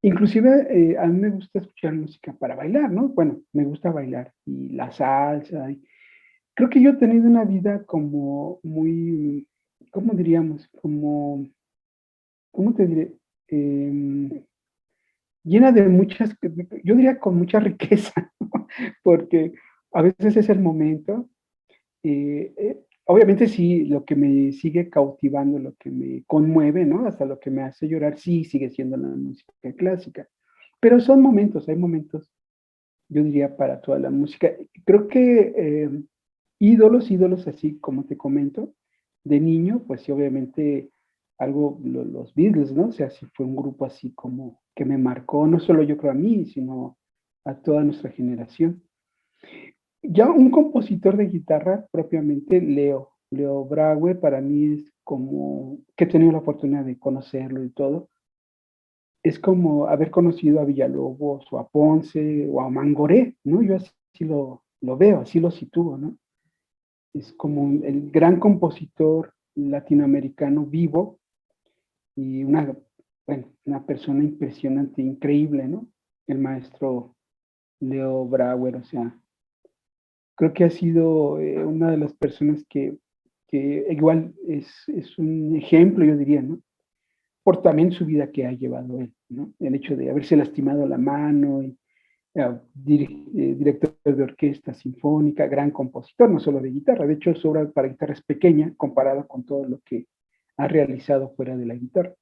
inclusive a mí me gusta escuchar música para bailar, ¿no? Bueno, me gusta bailar y la salsa. Creo que yo he tenido una vida como muy, ¿cómo diríamos? ¿Cómo te diré? Em, llena de muchas, yo diría con mucha riqueza, ¿no? Porque a veces es el momento. obviamente sí, lo que me sigue cautivando, lo que me conmueve, ¿no? Hasta lo que me hace llorar, sí sigue siendo la música clásica. Pero son momentos, hay momentos, yo diría, para toda la música. Creo que ídolos así como te comento, de niño, pues sí, obviamente algo, los Beatles, ¿no? O sea, sí fue un grupo así como que me marcó, no solo yo creo a mí, sino a toda nuestra generación. Ya un compositor de guitarra, propiamente, Leo Brauer, para mí es como, que he tenido la oportunidad de conocerlo y todo, es como haber conocido a Villalobos o a Ponce o a Mangoré, ¿no? Yo así lo veo, así lo sitúo, ¿no? Es como el gran compositor latinoamericano vivo y bueno, una persona impresionante, increíble, ¿no? El maestro Leo Brauer, o sea, creo que ha sido una de las personas que igual es un ejemplo, yo diría, ¿no? Por también su vida que ha llevado él, ¿no? El hecho de haberse lastimado la mano, y, director de orquesta sinfónica, gran compositor, no solo de guitarra, de hecho su obra para guitarra es pequeña comparada con todo lo que ha realizado fuera de la guitarra.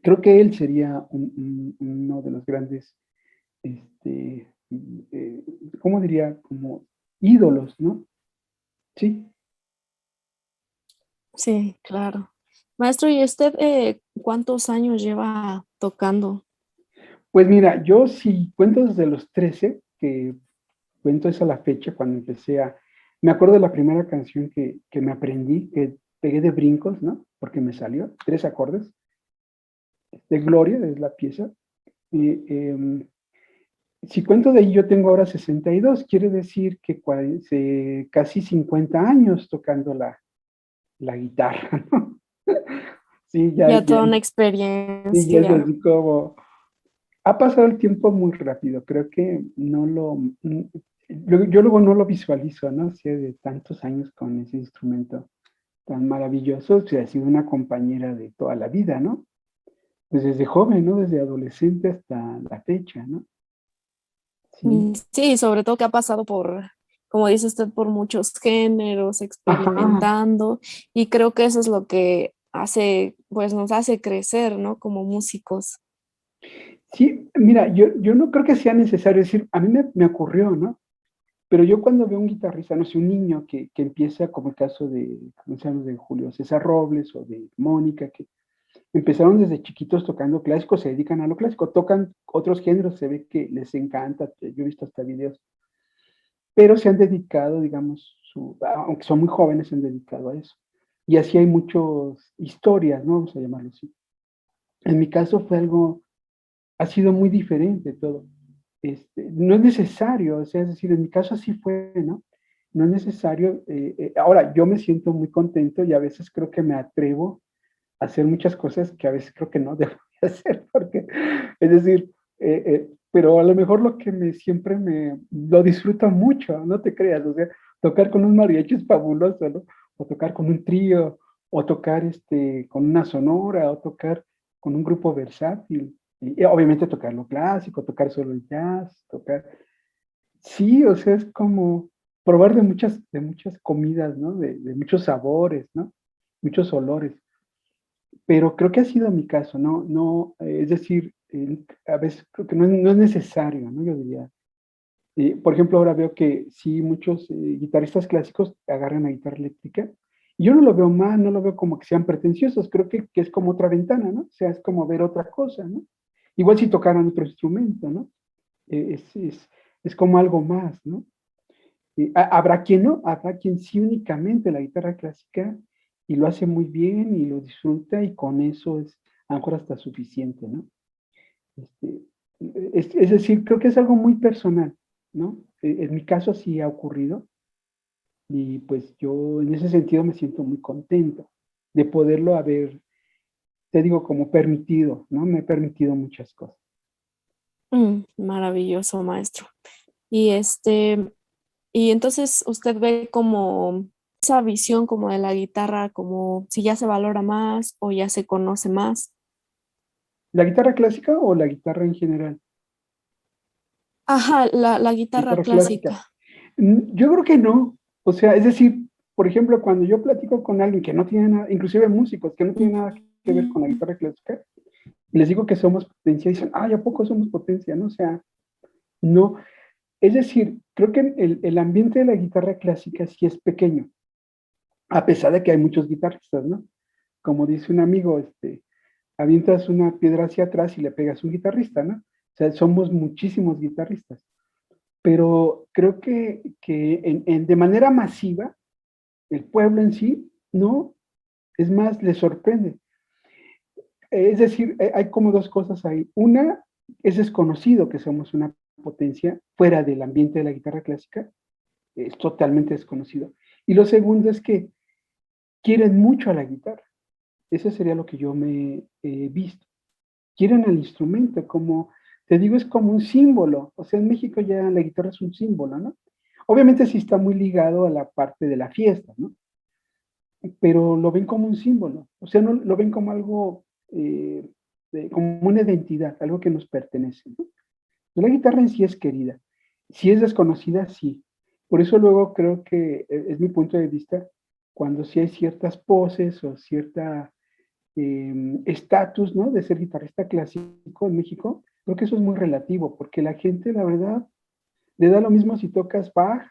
Creo que él sería uno de los grandes, este, eh, ¿cómo diría? Como ídolos, ¿no? Sí. Sí, claro. Maestro, ¿y usted cuántos años lleva tocando? Pues mira, yo sí cuento desde los 13, que cuento esa la fecha cuando empecé me acuerdo de la primera canción que me aprendí, que pegué de brincos, ¿no? Porque me salió, 3 acordes, de Gloria es la pieza. Y, si cuento de ahí, yo tengo ahora 62, quiere decir que casi 50 años tocando la guitarra, ¿no? Sí, Ya toda una sí, ya es experiencia. así como, ha pasado el tiempo muy rápido, creo que no yo luego no lo visualizo, ¿no? O sea, de tantos años con ese instrumento tan maravilloso, o sea, ha sido una compañera de toda la vida, ¿no? Pues desde joven, ¿no? Desde adolescente hasta la fecha, ¿no? Sí. Sí, sobre todo que ha pasado por, como dice usted, por muchos géneros, Ajá. experimentando, y creo que eso es lo que hace, pues nos hace crecer, ¿no? Como músicos. Sí, mira, yo no creo que sea necesario decir, a mí me ocurrió, ¿no? Pero yo cuando veo un guitarrista, no sé, un niño que empieza, como el caso de, ¿cómo se llama? De Julio César Robles o de Mónica, que empezaron desde chiquitos tocando clásico, se dedican a lo clásico, tocan otros géneros, se ve que les encanta, yo he visto hasta videos, pero se han dedicado, digamos, aunque son muy jóvenes, se han dedicado a eso. Y así hay muchas historias, ¿no? Vamos a llamarlo así. En mi caso fue algo, ha sido muy diferente todo. No es necesario, o sea, es decir, en mi caso así fue, ¿no? No es necesario. Ahora, yo me siento muy contento y a veces creo que me atrevo a hacer muchas cosas que a veces creo que no debo hacer, porque, es decir, pero a lo mejor lo que siempre lo disfruto mucho, no te creas, o sea, tocar con un mariachi es fabuloso, ¿no? O tocar con un trío, o tocar con una sonora, o tocar con un grupo versátil. Y obviamente tocar lo clásico, tocar solo el jazz, tocar. Sí, o sea, es como probar de muchas comidas, ¿no? De muchos sabores, ¿no? Muchos olores. Pero creo que ha sido mi caso, ¿no? No, es decir, a veces creo que no es necesario, ¿no? Yo diría. Por ejemplo, ahora veo que sí, muchos guitarristas clásicos agarran la guitarra eléctrica. Y yo no lo veo mal, no lo veo como que sean pretenciosos, creo que es como otra ventana, ¿no? O sea, es como ver otra cosa, ¿no? Igual si tocaran otro instrumento, ¿no? Es como algo más, ¿no? Habrá quien no, habrá quien sí únicamente la guitarra clásica y lo hace muy bien y lo disfruta y con eso es a lo mejor hasta suficiente, ¿no? Este, es decir, creo que es algo muy personal, ¿no? En mi caso sí ha ocurrido y pues yo en ese sentido me siento muy contento de poderlo haber, te digo, como permitido, ¿no? Me he permitido muchas cosas. Maravilloso, maestro. Y y entonces usted ve como esa visión como de la guitarra, como si ya se valora más o ya se conoce más. ¿La guitarra clásica o la guitarra en general? Ajá, la guitarra Guitarra clásica. clásica. Yo creo que no. O sea, es decir, por ejemplo, cuando yo platico con alguien que no tiene nada, inclusive músicos que no tienen nada que ver con la guitarra clásica, y les digo que somos potencia, dicen, ay, ¿a poco somos potencia? ¿No? O sea, no. Es decir, creo que el ambiente de la guitarra clásica sí es pequeño, a pesar de que hay muchos guitarristas, ¿no? Como dice un amigo, avientas una piedra hacia atrás y le pegas a un guitarrista, ¿no? O sea, somos muchísimos guitarristas. Pero creo que de manera masiva, el pueblo en sí, no, es más, le sorprende. Es decir, hay como dos cosas ahí. Una, es desconocido que somos una potencia fuera del ambiente de la guitarra clásica, es totalmente desconocido. Y lo segundo es que quieren mucho a la guitarra. Eso sería lo que yo me he visto. Quieren al instrumento, como te digo, es como un símbolo. O sea, en México ya la guitarra es un símbolo, ¿no? Obviamente sí está muy ligado a la parte de la fiesta, ¿no? Pero lo ven como un símbolo. O sea, no lo ven como algo, como una identidad, algo que nos pertenece, ¿no? La guitarra en sí es querida. Si es desconocida, sí. Por eso luego creo que es mi punto de vista, cuando sí hay ciertas poses o cierta estatus, ¿no? De ser guitarrista clásico en México, creo que eso es muy relativo, porque la gente, la verdad, le da lo mismo si tocas Bach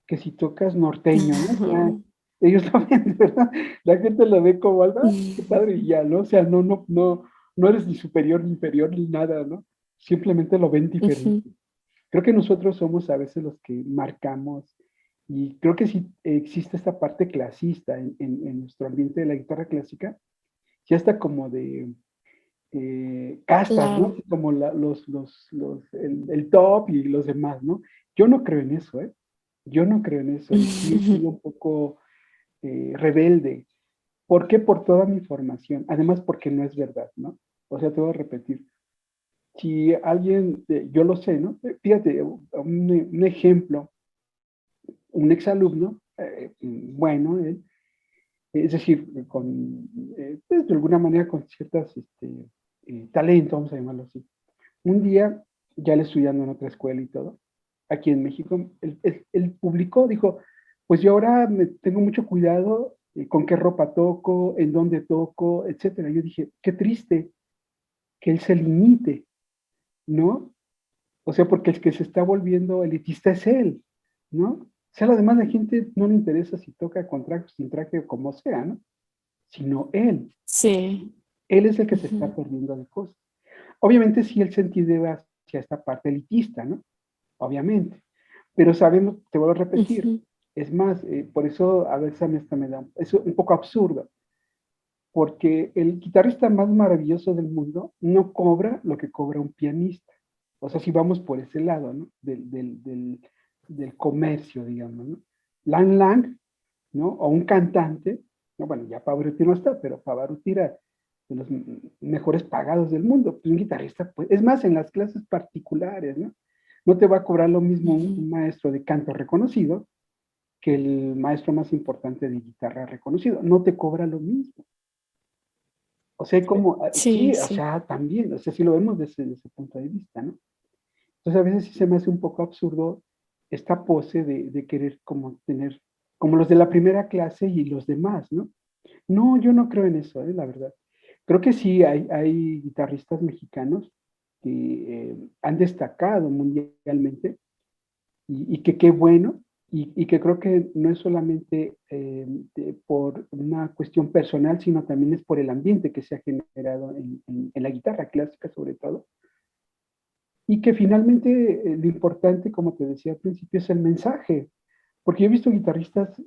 que si tocas norteño, ¿no? O sea, ellos lo ven, ¿verdad? La gente lo ve como algo, "Ah, qué padre, y ya, ¿no? O sea, no eres ni superior ni inferior ni nada, ¿no? Simplemente lo ven diferente. Creo que nosotros somos a veces los que marcamos, y creo que sí existe esta parte clasista en nuestro ambiente de la guitarra clásica, ya está como de castas, ¿no? Claro. Como el top y los demás, ¿no? Yo no creo en eso, ¿eh? Yo no creo en eso y sí he sido un poco rebelde. ¿Por qué? Por toda mi formación. Además, porque no es verdad, ¿no? O sea, te voy a repetir. Si alguien, yo lo sé, ¿no? Fíjate, un ejemplo, un exalumno, bueno, es decir, pues, de alguna manera con ciertas talento, vamos a llamarlo así. Un día, ya le estudiando en otra escuela y todo, aquí en México, él publicó, dijo, pues yo ahora tengo mucho cuidado con qué ropa toco, en dónde toco, etcétera. Yo dije, qué triste que él se limite, ¿no? O sea, porque el que se está volviendo elitista es él, ¿no? O sea, a la demás la gente no le interesa si toca con traje o sin traje o como sea, ¿no? Sino él. Sí. Él es el que se está Ujú. perdiendo de cosas. Obviamente sí el sentido va hacia esta parte elitista, ¿no? Obviamente. Pero sabemos, te vuelvo a repetir, Ujú. es más, por eso a veces a mí hasta me da, es un poco absurdo, porque el guitarrista más maravilloso del mundo no cobra lo que cobra un pianista. O sea, si vamos por ese lado, ¿no? Del comercio, digamos, ¿no? Lang Lang, ¿no? O un cantante, no, bueno, ya Pavarotti no está, pero Pavarotti era de los mejores pagados del mundo. Pues un guitarrista, pues, es más, en las clases particulares, ¿no? No te va a cobrar lo mismo Ujú. un maestro de canto reconocido que el maestro más importante de guitarra reconocido. No te cobra lo mismo. O sea, como, Sí, sí, o sí. sea, también, o sea, si lo vemos desde ese punto de vista, ¿no? Entonces a veces sí se me hace un poco absurdo esta pose de querer como tener, como los de la primera clase y los demás, ¿no? No, yo no creo en eso, la verdad. Creo que sí hay guitarristas mexicanos que han destacado mundialmente y que qué bueno, y que creo que no es solamente por una cuestión personal, sino también es por el ambiente que se ha generado en la guitarra clásica sobre todo, y que finalmente lo importante, como te decía al principio, es el mensaje, porque yo he visto guitarristas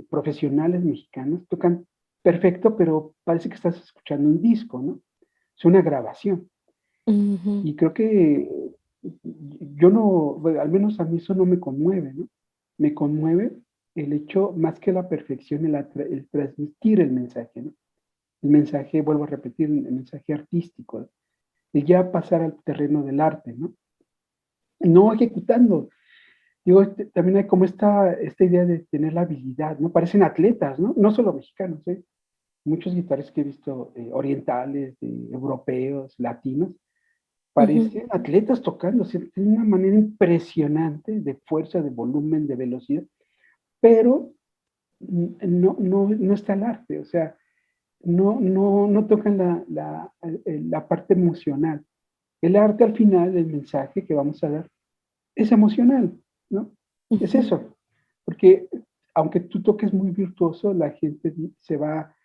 profesionales mexicanos, tocan perfecto, pero parece que estás escuchando un disco, ¿no? Es una grabación. Ujú. Y creo que yo no, bueno, al menos a mí eso no me conmueve, ¿no? Me conmueve el hecho, más que la perfección, el transmitir el mensaje, ¿no? El mensaje, vuelvo a repetir, el mensaje artístico, ¿no? El ya pasar al terreno del arte, ¿no? No ejecutando. Digo, también hay como esta idea de tener la habilidad, ¿no? Parecen atletas, ¿no? No solo mexicanos, ¿eh? Muchos guitarristas que he visto orientales, europeos, latinos, Ujú. parecen atletas tocando, o sea, tienen una manera impresionante de fuerza, de volumen, de velocidad, pero no está el arte, o sea, no tocan la parte emocional. El arte al final, el mensaje que vamos a dar, es emocional, ¿no? Es Ujú. eso, porque aunque tú toques muy virtuoso, la gente se va,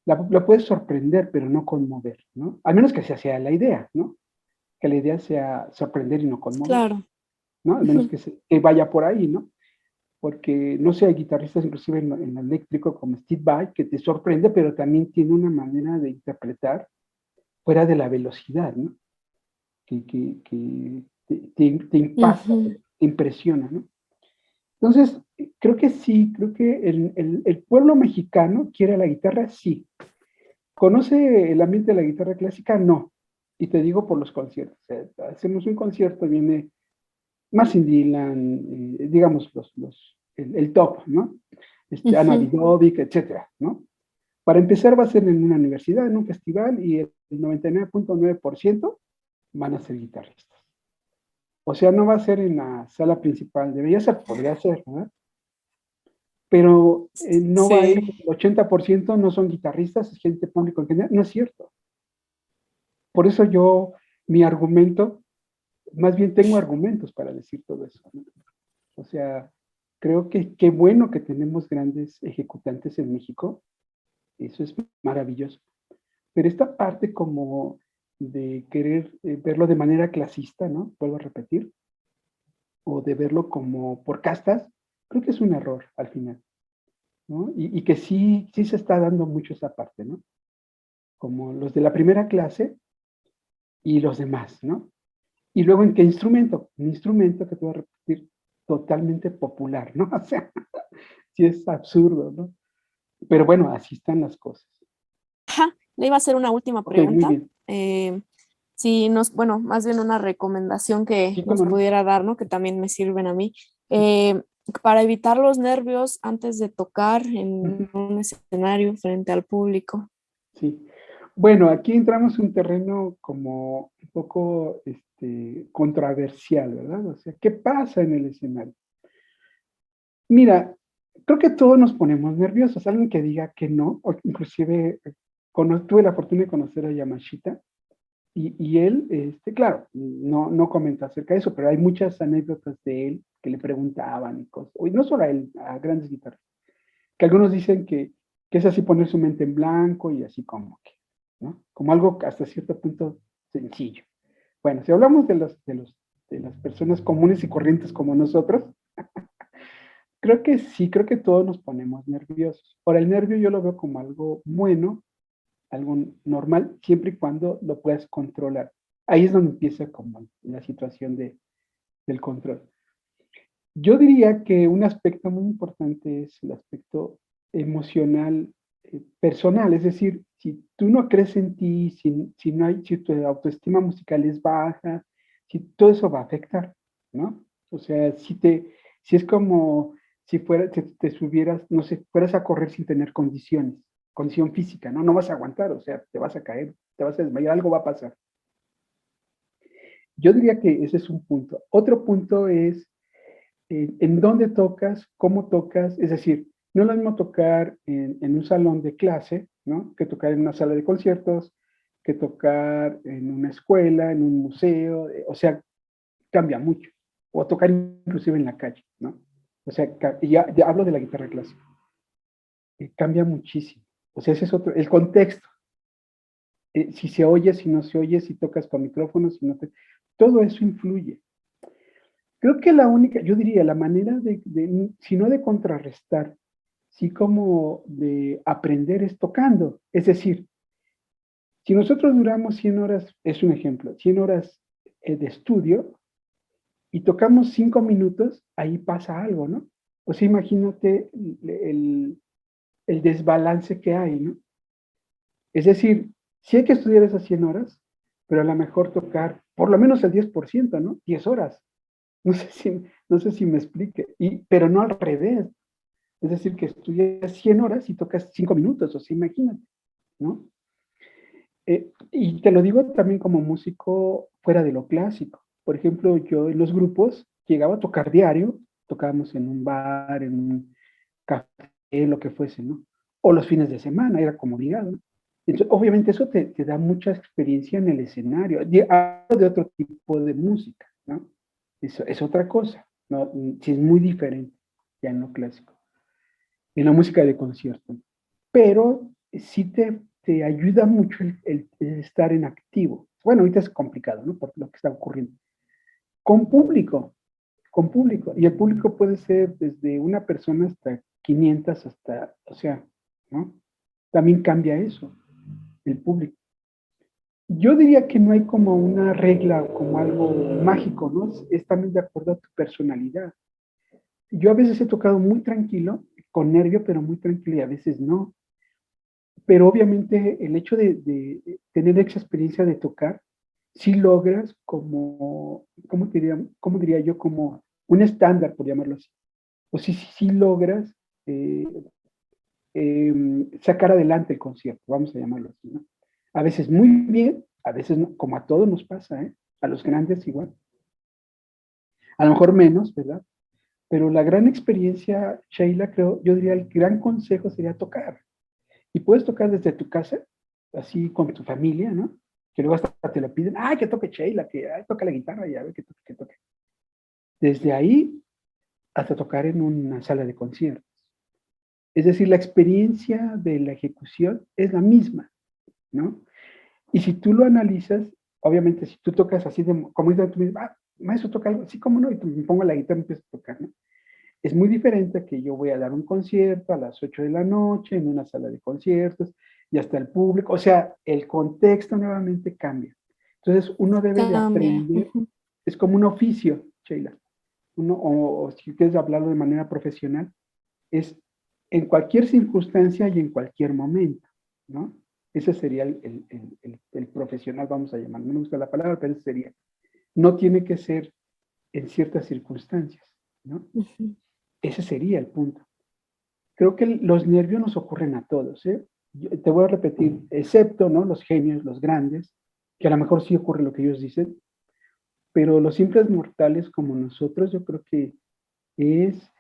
la puedes sorprender, pero no conmover, ¿no? Al menos que sea la idea, ¿no? Que la idea sea sorprender y no conmover, Claro. ¿no? Al menos Ujú. que vaya por ahí, ¿no? Porque, no sé, hay guitarristas inclusive en eléctrico como Steve Vai que te sorprende, pero también tiene una manera de interpretar fuera de la velocidad, ¿no? Que te impacta, Ujú. te impresiona, ¿no? Entonces, creo que sí, creo que el pueblo mexicano quiere la guitarra, sí. ¿Conoce el ambiente de la guitarra clásica? No. Y te digo por los conciertos. O sea, hacemos un concierto, viene Martin Dylan, digamos, el top, ¿no? Ana Ujú. Vidovic, etcétera, ¿no? Para empezar va a ser en una universidad, en un festival, y el 99.9% van a ser guitarristas. O sea, no va a ser en la sala principal, debería ser, podría ser, ¿verdad? Pero no va a ir, Sí. el 80% no son guitarristas, es gente público en general, no es cierto. Por eso mi argumento, más bien tengo argumentos para decir todo eso, ¿no? O sea, creo que qué bueno que tenemos grandes ejecutantes en México, eso es maravilloso. Pero esta parte como de querer verlo de manera clasista, ¿no? Vuelvo a repetir, o de verlo como por castas, creo que es un error al final, ¿no? Y que sí se está dando mucho esa parte, ¿no? Como los de la primera clase y los demás, ¿no? Y luego, ¿en qué instrumento? Un instrumento que te voy a repetir, totalmente popular, ¿no? O sea, sí es absurdo, ¿no? Pero bueno, así están las cosas. Ajá, le iba a hacer una última Ok, muy pregunta. bien. Si nos, bueno, más bien una recomendación que Sí, nos cómo no. pudiera dar, ¿no? Que también me sirven a mí. Eh, para evitar los nervios antes de tocar Ujú, en un escenario frente al público. sí. Bueno, aquí entramos en un terreno como un poco controversial, ¿verdad? O sea, ¿qué pasa en el escenario? Mira, creo que todos nos ponemos nerviosos. Alguien que diga que no, o inclusive tuve la fortuna de conocer a Yamashita y él, claro, no comenta acerca de eso, pero hay muchas anécdotas de él que le preguntaban y cosas, y no solo a él, a grandes guitarras, que algunos dicen que es así poner su mente en blanco y así como que, ¿no? Como algo hasta cierto punto sencillo. Bueno, si hablamos de las personas comunes y corrientes como nosotros, creo que sí, creo que todos nos ponemos nerviosos. Ahora, el nervio yo lo veo como algo bueno, algo normal, siempre y cuando lo puedas controlar. Ahí es donde empieza como la situación del control. Yo diría que un aspecto muy importante es el aspecto emocional, personal, es decir, si tú no crees en ti, si tu autoestima musical es baja, si todo eso va a afectar, ¿no? O sea, si es como si te subieras, no sé, fueras a correr sin tener condición física, ¿no? No vas a aguantar, o sea, te vas a caer, te vas a desmayar, algo va a pasar. Yo diría que ese es un punto. Otro punto es en dónde tocas, cómo tocas, es decir, no es lo mismo tocar en un salón de clase, ¿no? Que tocar en una sala de conciertos, que tocar en una escuela, en un museo, o sea, cambia mucho. O tocar inclusive en la calle, ¿no? O sea, ya hablo de la guitarra clásica, cambia muchísimo. O sea, ese es otro, el contexto, si se oye, si no se oye, si tocas con micrófono, si no te, todo eso influye. Creo que la única, yo diría, la manera si no de contrarrestar, sí como de aprender es tocando. Es decir, si nosotros duramos 100 horas, es un ejemplo, 100 horas de estudio y tocamos 5 minutos, ahí pasa algo, ¿no? O sea, imagínate el desbalance que hay, ¿no? Es decir, sí hay que estudiar esas 100 horas, pero a lo mejor tocar por lo menos el 10%, ¿no? 10 horas. No sé si me explique, pero no al revés. Es decir, que estudias 100 horas y tocas 5 minutos, o sea, imagínate, ¿no? Y te lo digo también como músico fuera de lo clásico. Por ejemplo, yo en los grupos llegaba a tocar diario, tocábamos en un bar, en un café, lo que fuese, ¿no? O los fines de semana, era como obligado, ¿no? Entonces, obviamente eso te da mucha experiencia en el escenario, hablo de otro tipo de música, ¿no? Eso es otra cosa, ¿no? Sí es muy diferente ya en lo clásico, en la música de concierto. Pero sí te ayuda mucho el estar en activo. Bueno, ahorita es complicado, ¿no? Por lo que está ocurriendo. Con público, con público. Y el público puede ser desde una persona hasta 500, hasta, o sea, ¿no? También cambia eso, el público. Yo diría que no hay como una regla o como algo mágico, ¿no? Es también de acuerdo a tu personalidad. Yo a veces he tocado muy tranquilo, con nervio, pero muy tranquilo, y a veces no. Pero obviamente el hecho de tener esa experiencia de tocar, sí logras como, cómo diría yo? Como un estándar, por llamarlo así. O sí logras eh, sacar adelante el concierto, vamos a llamarlo así, ¿no? A veces muy bien, a veces no, como a todos nos pasa, ¿eh? A los grandes igual. A lo mejor menos, ¿verdad? Pero la gran experiencia, Sheila, creo, yo diría el gran consejo sería tocar. Y puedes tocar desde tu casa, así con tu familia, ¿no? Que luego hasta te lo piden, ay, que toque Sheila, que ay, toca la guitarra y a ver que toque, que toque. Desde ahí hasta tocar en una sala de conciertos. Es decir, la experiencia de la ejecución es la misma, ¿no? Y si tú lo analizas, obviamente, si tú tocas así, como dices tú mismo, ah, maestro toca algo, así como no, y tú me pongo la guitarra y empiezo a tocar, ¿no? Es muy diferente que yo voy a dar un concierto a las 8 de la noche en una sala de conciertos y hasta el público, o sea, el contexto nuevamente cambia. Entonces, uno debe de Cambia. aprender, es como un oficio, Sheila, uno, o si quieres hablarlo de manera profesional, es en cualquier circunstancia y en cualquier momento, ¿no? Ese sería el profesional, vamos a llamarlo. No me gusta la palabra, pero ese sería. No tiene que ser en ciertas circunstancias, ¿no? Ese sería el punto. Creo que los nervios nos ocurren a todos, ¿eh? Te voy a repetir, excepto, ¿no? Los genios, los grandes, que a lo mejor sí ocurre lo que ellos dicen, pero los simples mortales como nosotros, yo creo que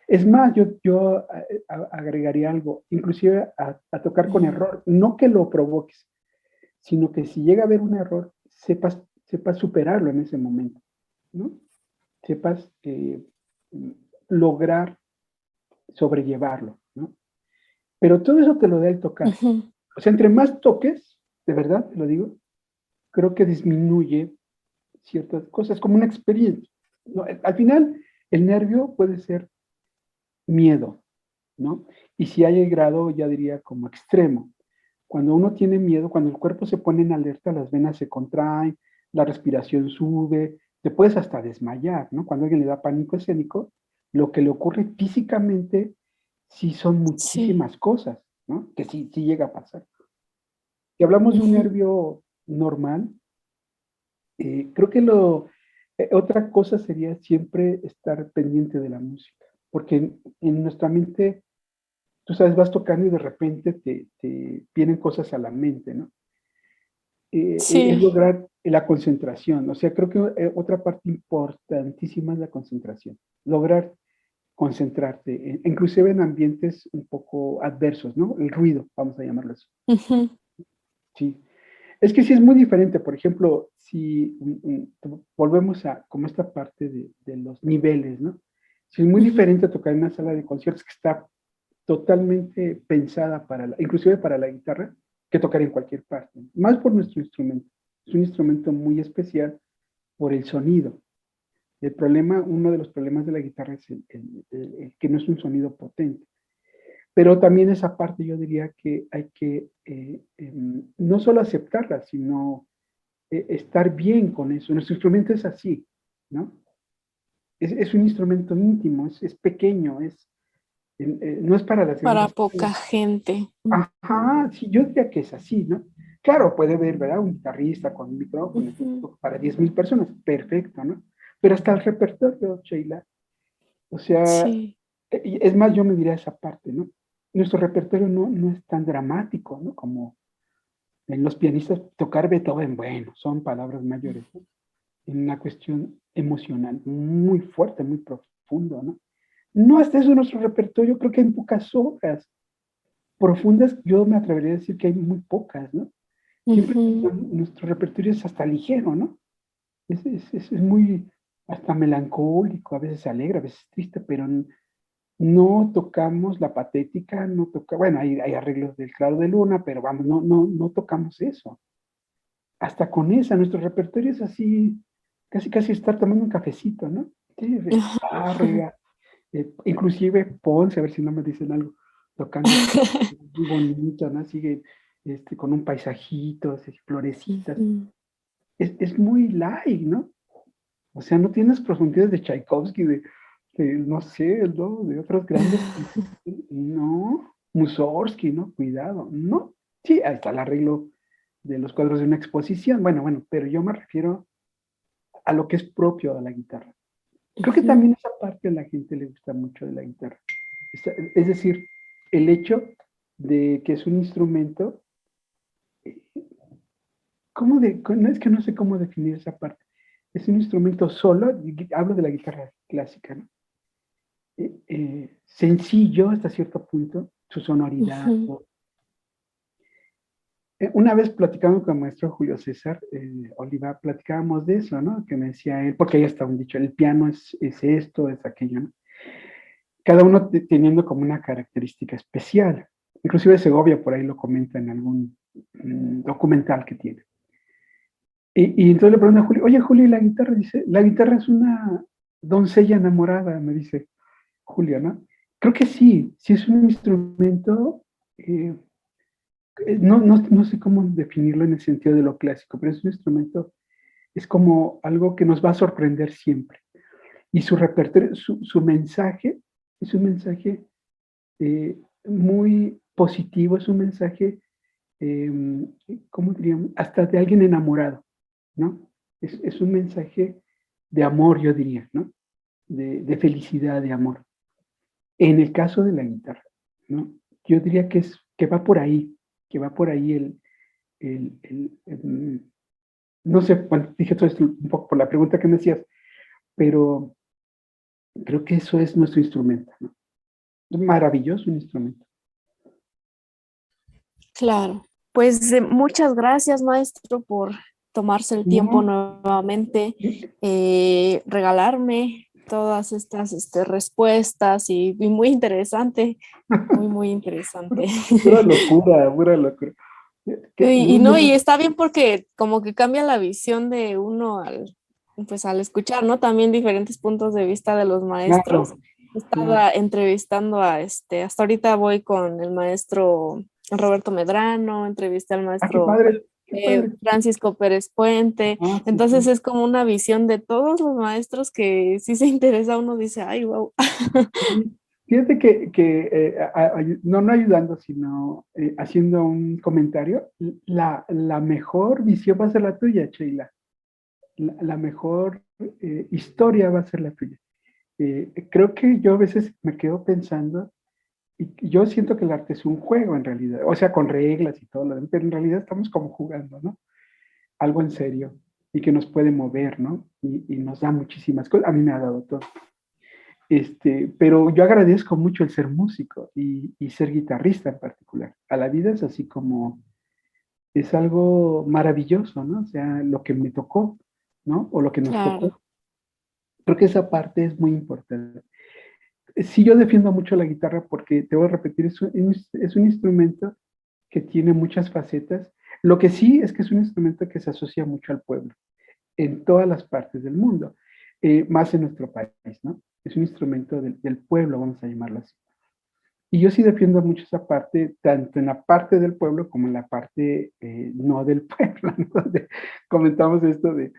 es más, yo agregaría algo, inclusive a tocar con error, no que lo provoques, sino que si llega a haber un error, sepas superarlo en ese momento, ¿no? Sepas lograr sobrellevarlo, ¿no? Pero todo eso te lo da el tocar. O sea, entre más toques, de verdad, te lo digo, creo que disminuye ciertas cosas, como una experiencia, ¿no? Al final, el nervio puede ser miedo, ¿no? Y si hay el grado, ya diría como extremo. Cuando uno tiene miedo, cuando el cuerpo se pone en alerta, las venas se contraen, la respiración sube, te puedes hasta desmayar, ¿no? Cuando alguien le da pánico escénico, lo que le ocurre físicamente sí son Sí. muchísimas cosas, ¿no? Que sí llega a pasar. Si hablamos de un nervio normal, creo que otra cosa sería siempre estar pendiente de la música, porque en nuestra mente, tú sabes, vas tocando y de repente te vienen cosas a la mente, ¿no? Es Sí. lograr la concentración. O sea, creo que otra parte importantísima es la concentración. Lograr concentrarte, inclusive en ambientes un poco adversos, ¿no? El ruido, vamos a llamarlo así. Ujú. Sí. Es que sí es muy diferente. Por ejemplo, si volvemos a como esta parte de los niveles, ¿no? Sí es muy Ujú. diferente tocar en una sala de conciertos que está totalmente pensada inclusive para la guitarra, que tocar en cualquier parte. Más por nuestro instrumento. Es un instrumento muy especial por el sonido. Uno de los problemas de la guitarra es el que no es un sonido potente. Pero también esa parte yo diría que hay que no solo aceptarla, sino estar bien con eso. Nuestro instrumento es así, ¿no? Es un instrumento íntimo, es pequeño, no es para las Para grandes poca personas. gente. Ajá, sí, yo diría que es así, ¿no? Claro, puede haber, ¿verdad? Un guitarrista con un micrófono Ujú. para 10,000 personas, perfecto, ¿no? Pero hasta el repertorio, Sheila, o sea, Sí. es más, yo me diría esa parte, ¿no? Nuestro repertorio no es tan dramático, ¿no? Como en los pianistas tocar Beethoven, bueno, son palabras mayores, ¿no? En una cuestión emocional muy fuerte, muy profundo, ¿no? No hasta eso nuestro repertorio, creo que hay pocas obras. profundas, yo me atrevería a decir que hay muy pocas, ¿no? Siempre Ujú. nuestro repertorio es hasta ligero, ¿no? Es muy hasta melancólico, a veces alegre, a veces triste, pero no tocamos la patética, no toca, bueno, hay arreglos del Claro de Luna, pero vamos, no tocamos eso. Hasta con esa, nuestro repertorio es así, casi casi estar tomando un cafecito, ¿no? Sí, Tárrega, inclusive Ponce, a ver si no me dicen algo, tocando muy bonito, ¿no? Sigue con un paisajito, así, florecitas. Ujú. Es muy light, ¿no? O sea, no tienes profundidades de Tchaikovsky, no sé, ¿no? De otros grandes compositores. No, Mussorgsky, ¿no? Cuidado, no. Sí, ahí está el arreglo de los cuadros de una exposición. Bueno, pero yo me refiero a lo que es propio de la guitarra. Creo que Ujú. también esa parte a la gente le gusta mucho de la guitarra. Es decir, el hecho de que es un instrumento, no es que no sé cómo definir esa parte. Es un instrumento solo, hablo de la guitarra clásica, ¿no? Sencillo hasta cierto punto, su sonoridad. Ujú. Una vez platicando con el maestro Julio César Oliva, platicábamos de eso, ¿no? Que me decía él, porque ahí está un dicho, el piano es esto, es aquello, ¿no? Cada uno teniendo como una característica especial. Inclusive Segovia por ahí lo comenta en algún documental que tiene. Y entonces le pregunto a Julio, oye Julio, ¿y la guitarra? Dice, la guitarra es una doncella enamorada, me dice Julio, ¿no? Creo que sí es un instrumento, eh, no sé cómo definirlo en el sentido de lo clásico, pero es un instrumento, es como algo que nos va a sorprender siempre. Y su repertorio, su mensaje, es un mensaje muy positivo, es un mensaje, eh, ¿cómo diríamos? Hasta de alguien enamorado, ¿no? Es un mensaje de amor, yo diría, ¿no? De felicidad, de amor. En el caso de la guitarra, ¿no? Yo diría que va por ahí, que va por ahí no sé, bueno, dije todo esto un poco por la pregunta que me hacías, pero creo que eso es nuestro instrumento, ¿no? Es maravilloso un instrumento. Claro. Pues muchas gracias, maestro, por tomarse el tiempo No, nuevamente, regalarme todas estas respuestas y muy interesante, muy interesante. pura locura, pura locura. Y Muy no, y bien. está bien porque como que cambia la visión de uno pues al escuchar, ¿no? También diferentes puntos de vista de los maestros. Claro, claro. Estaba entrevistando hasta ahorita voy con el maestro Roberto Medrano, entrevisté al Ah, qué maestro padre, qué padre. Francisco Pérez Puente. Ah, sí, Entonces sí. es como una visión de todos los maestros que si se interesa uno dice, ay, wow. Sí. Fíjate que no ayudando, sino haciendo un comentario, la mejor visión va a ser la tuya, Sheila. La mejor historia va a ser la tuya. Creo que yo a veces me quedo pensando, y yo siento que el arte es un juego en realidad, o sea, con reglas y todo lo demás, pero en realidad estamos como jugando, ¿no? Algo en serio y que nos puede mover, ¿no? Y nos da muchísimas cosas. A mí me ha dado todo. Pero yo agradezco mucho el ser músico y ser guitarrista en particular. A la vida es así como, es algo maravilloso, ¿no? O sea, lo que me tocó, ¿no? O lo que nos tocó. Claro, Creo que esa parte es muy importante. Sí, yo defiendo mucho la guitarra porque, te voy a repetir, es un instrumento que tiene muchas facetas. Lo que sí es que es un instrumento que se asocia mucho al pueblo, en todas las partes del mundo, más en nuestro país, ¿no? Es un instrumento del pueblo, vamos a llamarlo así. Y yo sí defiendo mucho esa parte, tanto en la parte del pueblo como en la parte no del pueblo, ¿no? Donde comentamos esto de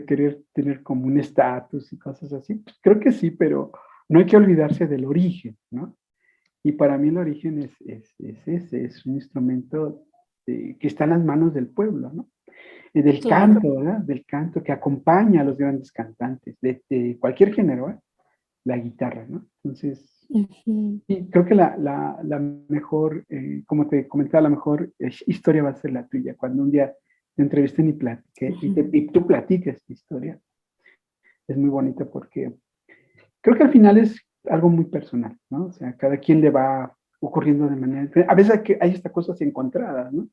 querer tener como un estatus y cosas así. Pues creo que sí, pero no hay que olvidarse del origen, ¿no? Y para mí el origen es ese, es un instrumento que está en las manos del pueblo, ¿no? Y del claro. canto, ¿verdad? Del canto que acompaña a los grandes cantantes, de cualquier género, ¿eh? La guitarra, ¿no? Entonces, Ujú. y creo que la mejor, como te comentaba, la mejor historia va a ser la tuya, cuando un día te entrevisten y, Ujú. y tú platiques tu historia. Es muy bonito porque creo que al final es algo muy personal, ¿no? O sea, cada quien le va ocurriendo de manera diferente. A veces hay estas cosas encontradas, ¿no?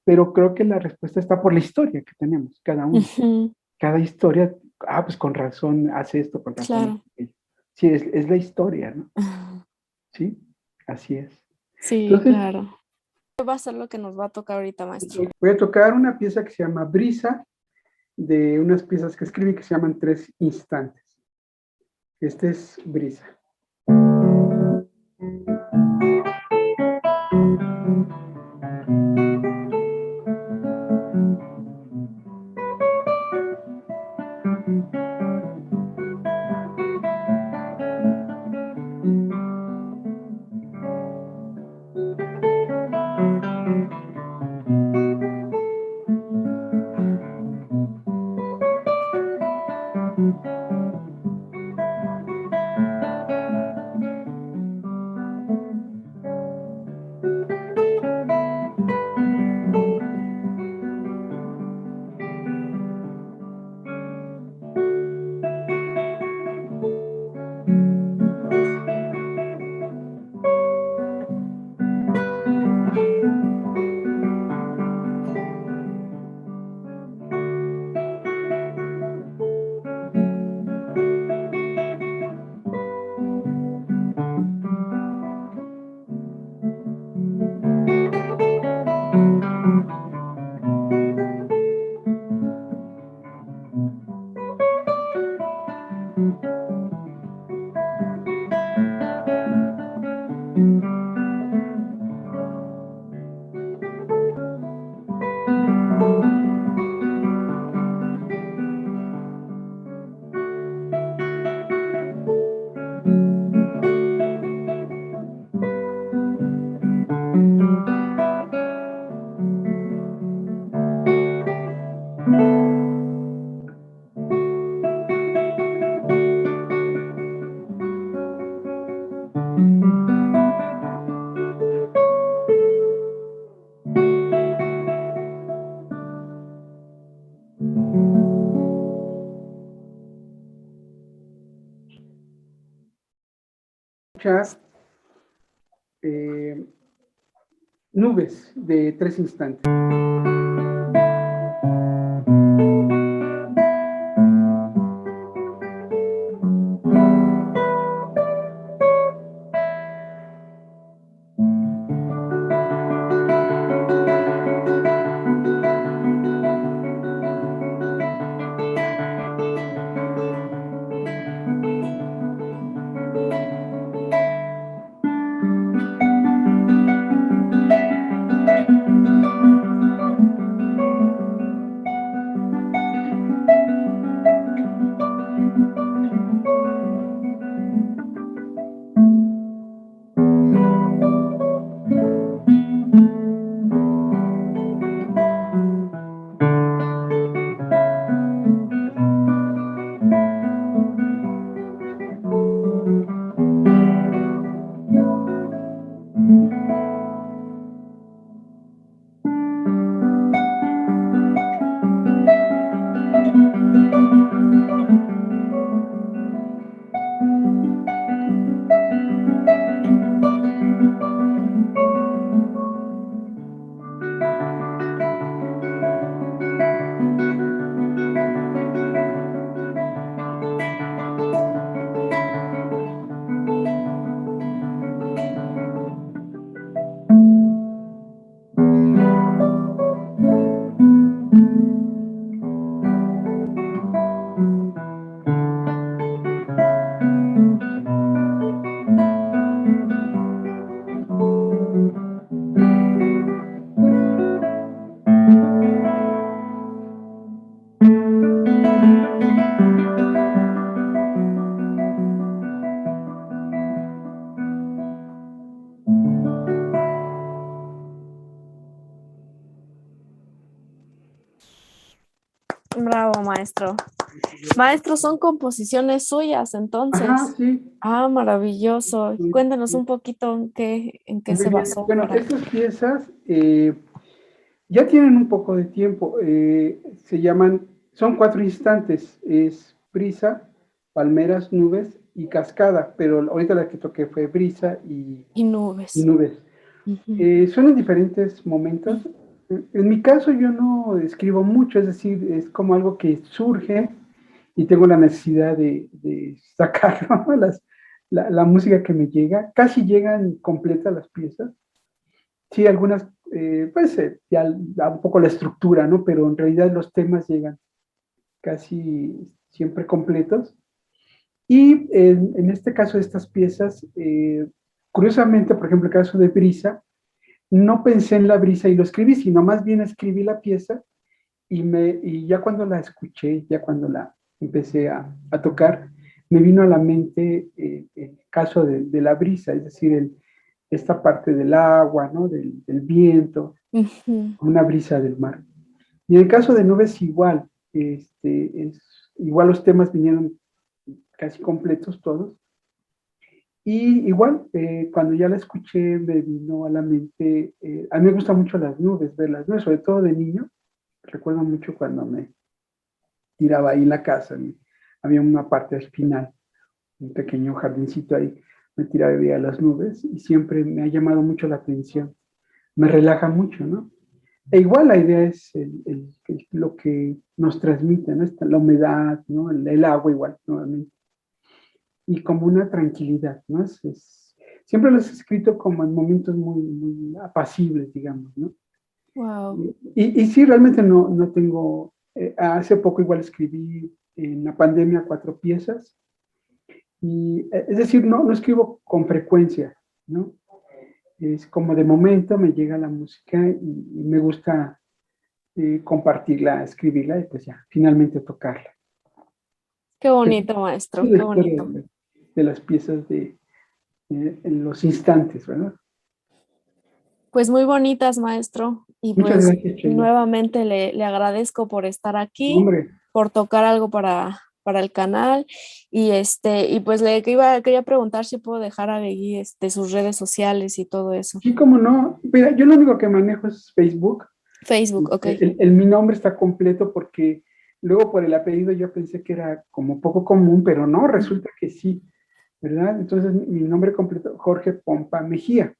Pero creo que la respuesta está por la historia que tenemos, cada uno. Ujú, Cada historia, pues con razón hace esto, con razón hace claro. aquello. Sí, es la historia, ¿no? Sí, así es. Sí, Entonces, claro. ¿Qué va a ser lo que nos va a tocar ahorita, maestro? voy a tocar una pieza que se llama Brisa, de unas piezas que escribí que se llaman Tres Instantes. Este es Brisa. Escuchar Nubes de Tres Instantes. Bravo, maestro. Maestro, son composiciones suyas, Ajá, entonces. sí. Ah, maravilloso. Sí, Cuéntenos sí. un poquito en qué Muy se bien. basó Bueno, para. estas piezas ya tienen un poco de tiempo. Se llaman, son 4 instantes. Es Prisa, Palmeras, Nubes y Cascada, pero ahorita la que toqué fue Brisa Y y nubes. Nubes. Ujú. Son en diferentes momentos. En mi caso yo no escribo mucho, es decir, es como algo que surge y tengo la necesidad de sacarlo, ¿no? La música que me llega. Casi llegan completas las piezas. Sí, algunas, pues ya da un poco la estructura, ¿no? Pero en realidad los temas llegan casi siempre completos. Y en este caso de estas piezas, curiosamente, por ejemplo, el caso de Brisa, no pensé en la brisa y lo escribí, sino más bien escribí la pieza y ya cuando la escuché, ya cuando la empecé a tocar, me vino a la mente el caso de la brisa, es decir, esta parte del agua, ¿no? Del viento, Ujú. una brisa del mar. Y en el caso de nubes igual, igual los temas vinieron casi completos todos. Y igual, cuando ya la escuché, me vino a la mente, a mí me gustan mucho las nubes, ver las nubes, sobre todo de niño. Recuerdo mucho cuando me tiraba ahí en la casa, había una parte al final, un pequeño jardincito ahí, me tiraba y veía las nubes y siempre me ha llamado mucho la atención. Me relaja mucho, ¿no? E igual la idea es lo que nos transmite, ¿no? La humedad, ¿no? El agua igual, nuevamente. Y como una tranquilidad, ¿no? Siempre los he escrito como en momentos muy apacibles, digamos, ¿no? Wow. Y sí, realmente no tengo, hace poco igual escribí en la pandemia 4 piezas, y es decir, no escribo con frecuencia, ¿no? Es como de momento me llega la música y me gusta compartirla, escribirla y pues ya, finalmente tocarla. Qué Pero bonito, sí, maestro, la qué historia bonito. de las piezas en los instantes, ¿verdad? Pues muy bonitas, maestro. Y Muchas pues gracias, Sheila. nuevamente le agradezco por estar aquí, Hombre, por tocar algo para el canal. Y pues quería preguntar si puedo dejar ahí sus redes sociales y todo eso. sí, cómo no. Mira, yo lo único que manejo es Facebook. Facebook, ok. Mi nombre está completo porque luego por el apellido yo pensé que era como poco común, pero no, resulta que sí, ¿verdad? Entonces mi nombre completo, Jorge Pompa Mejía.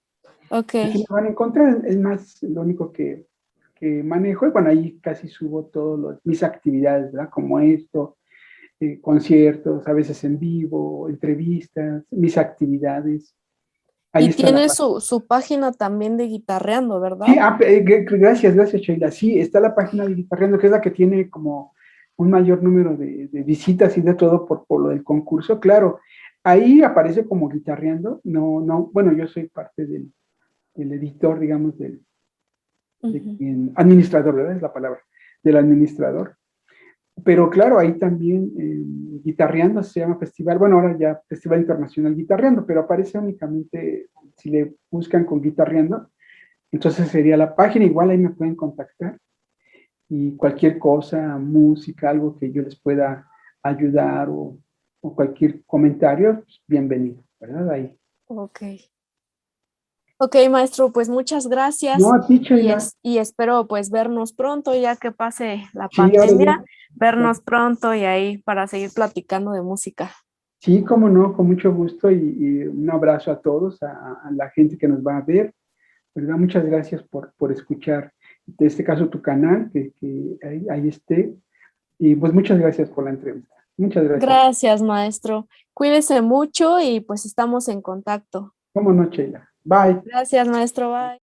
Ok. Así me van a encontrar, es más lo único que manejo. Y bueno, ahí casi subo todas mis actividades, ¿verdad? Como esto, conciertos, a veces en vivo, entrevistas, mis actividades. Ahí Y está la tiene página. su página también de guitarreando, Sí, ¿verdad? gracias, Sheila. Sí, está la página de Guitarreando, que es la que tiene como un mayor número de visitas y de todo por lo del concurso. Claro, ahí aparece como Guitarreando. No, bueno, yo soy parte del editor, digamos, Ujú. administrador, ¿verdad? Es la palabra, del administrador. Pero claro, ahí también Guitarreando se llama festival, bueno, ahora ya Festival Internacional Guitarreando, pero aparece únicamente si le buscan con Guitarreando. Entonces sería la página, igual ahí me pueden contactar y cualquier cosa, música, algo que yo les pueda ayudar o cualquier comentario, pues, bienvenido, ¿verdad? Ahí. Ok. Ok, maestro, pues muchas No, gracias a ti, Sheila. y espero pues vernos pronto ya que pase la Sí, ahora pandemia, ya. vernos pronto y ahí para seguir platicando de música. Sí, cómo no, con mucho gusto y un abrazo a todos, a la gente que nos va a ver, ¿verdad? Muchas gracias por escuchar, en este caso, tu canal, que ahí esté. Y pues muchas gracias por la entrevista. Muchas gracias. Gracias, maestro. Cuídese mucho y pues estamos en contacto. Cómo no, Sheila. Bye. Gracias, maestro. Bye.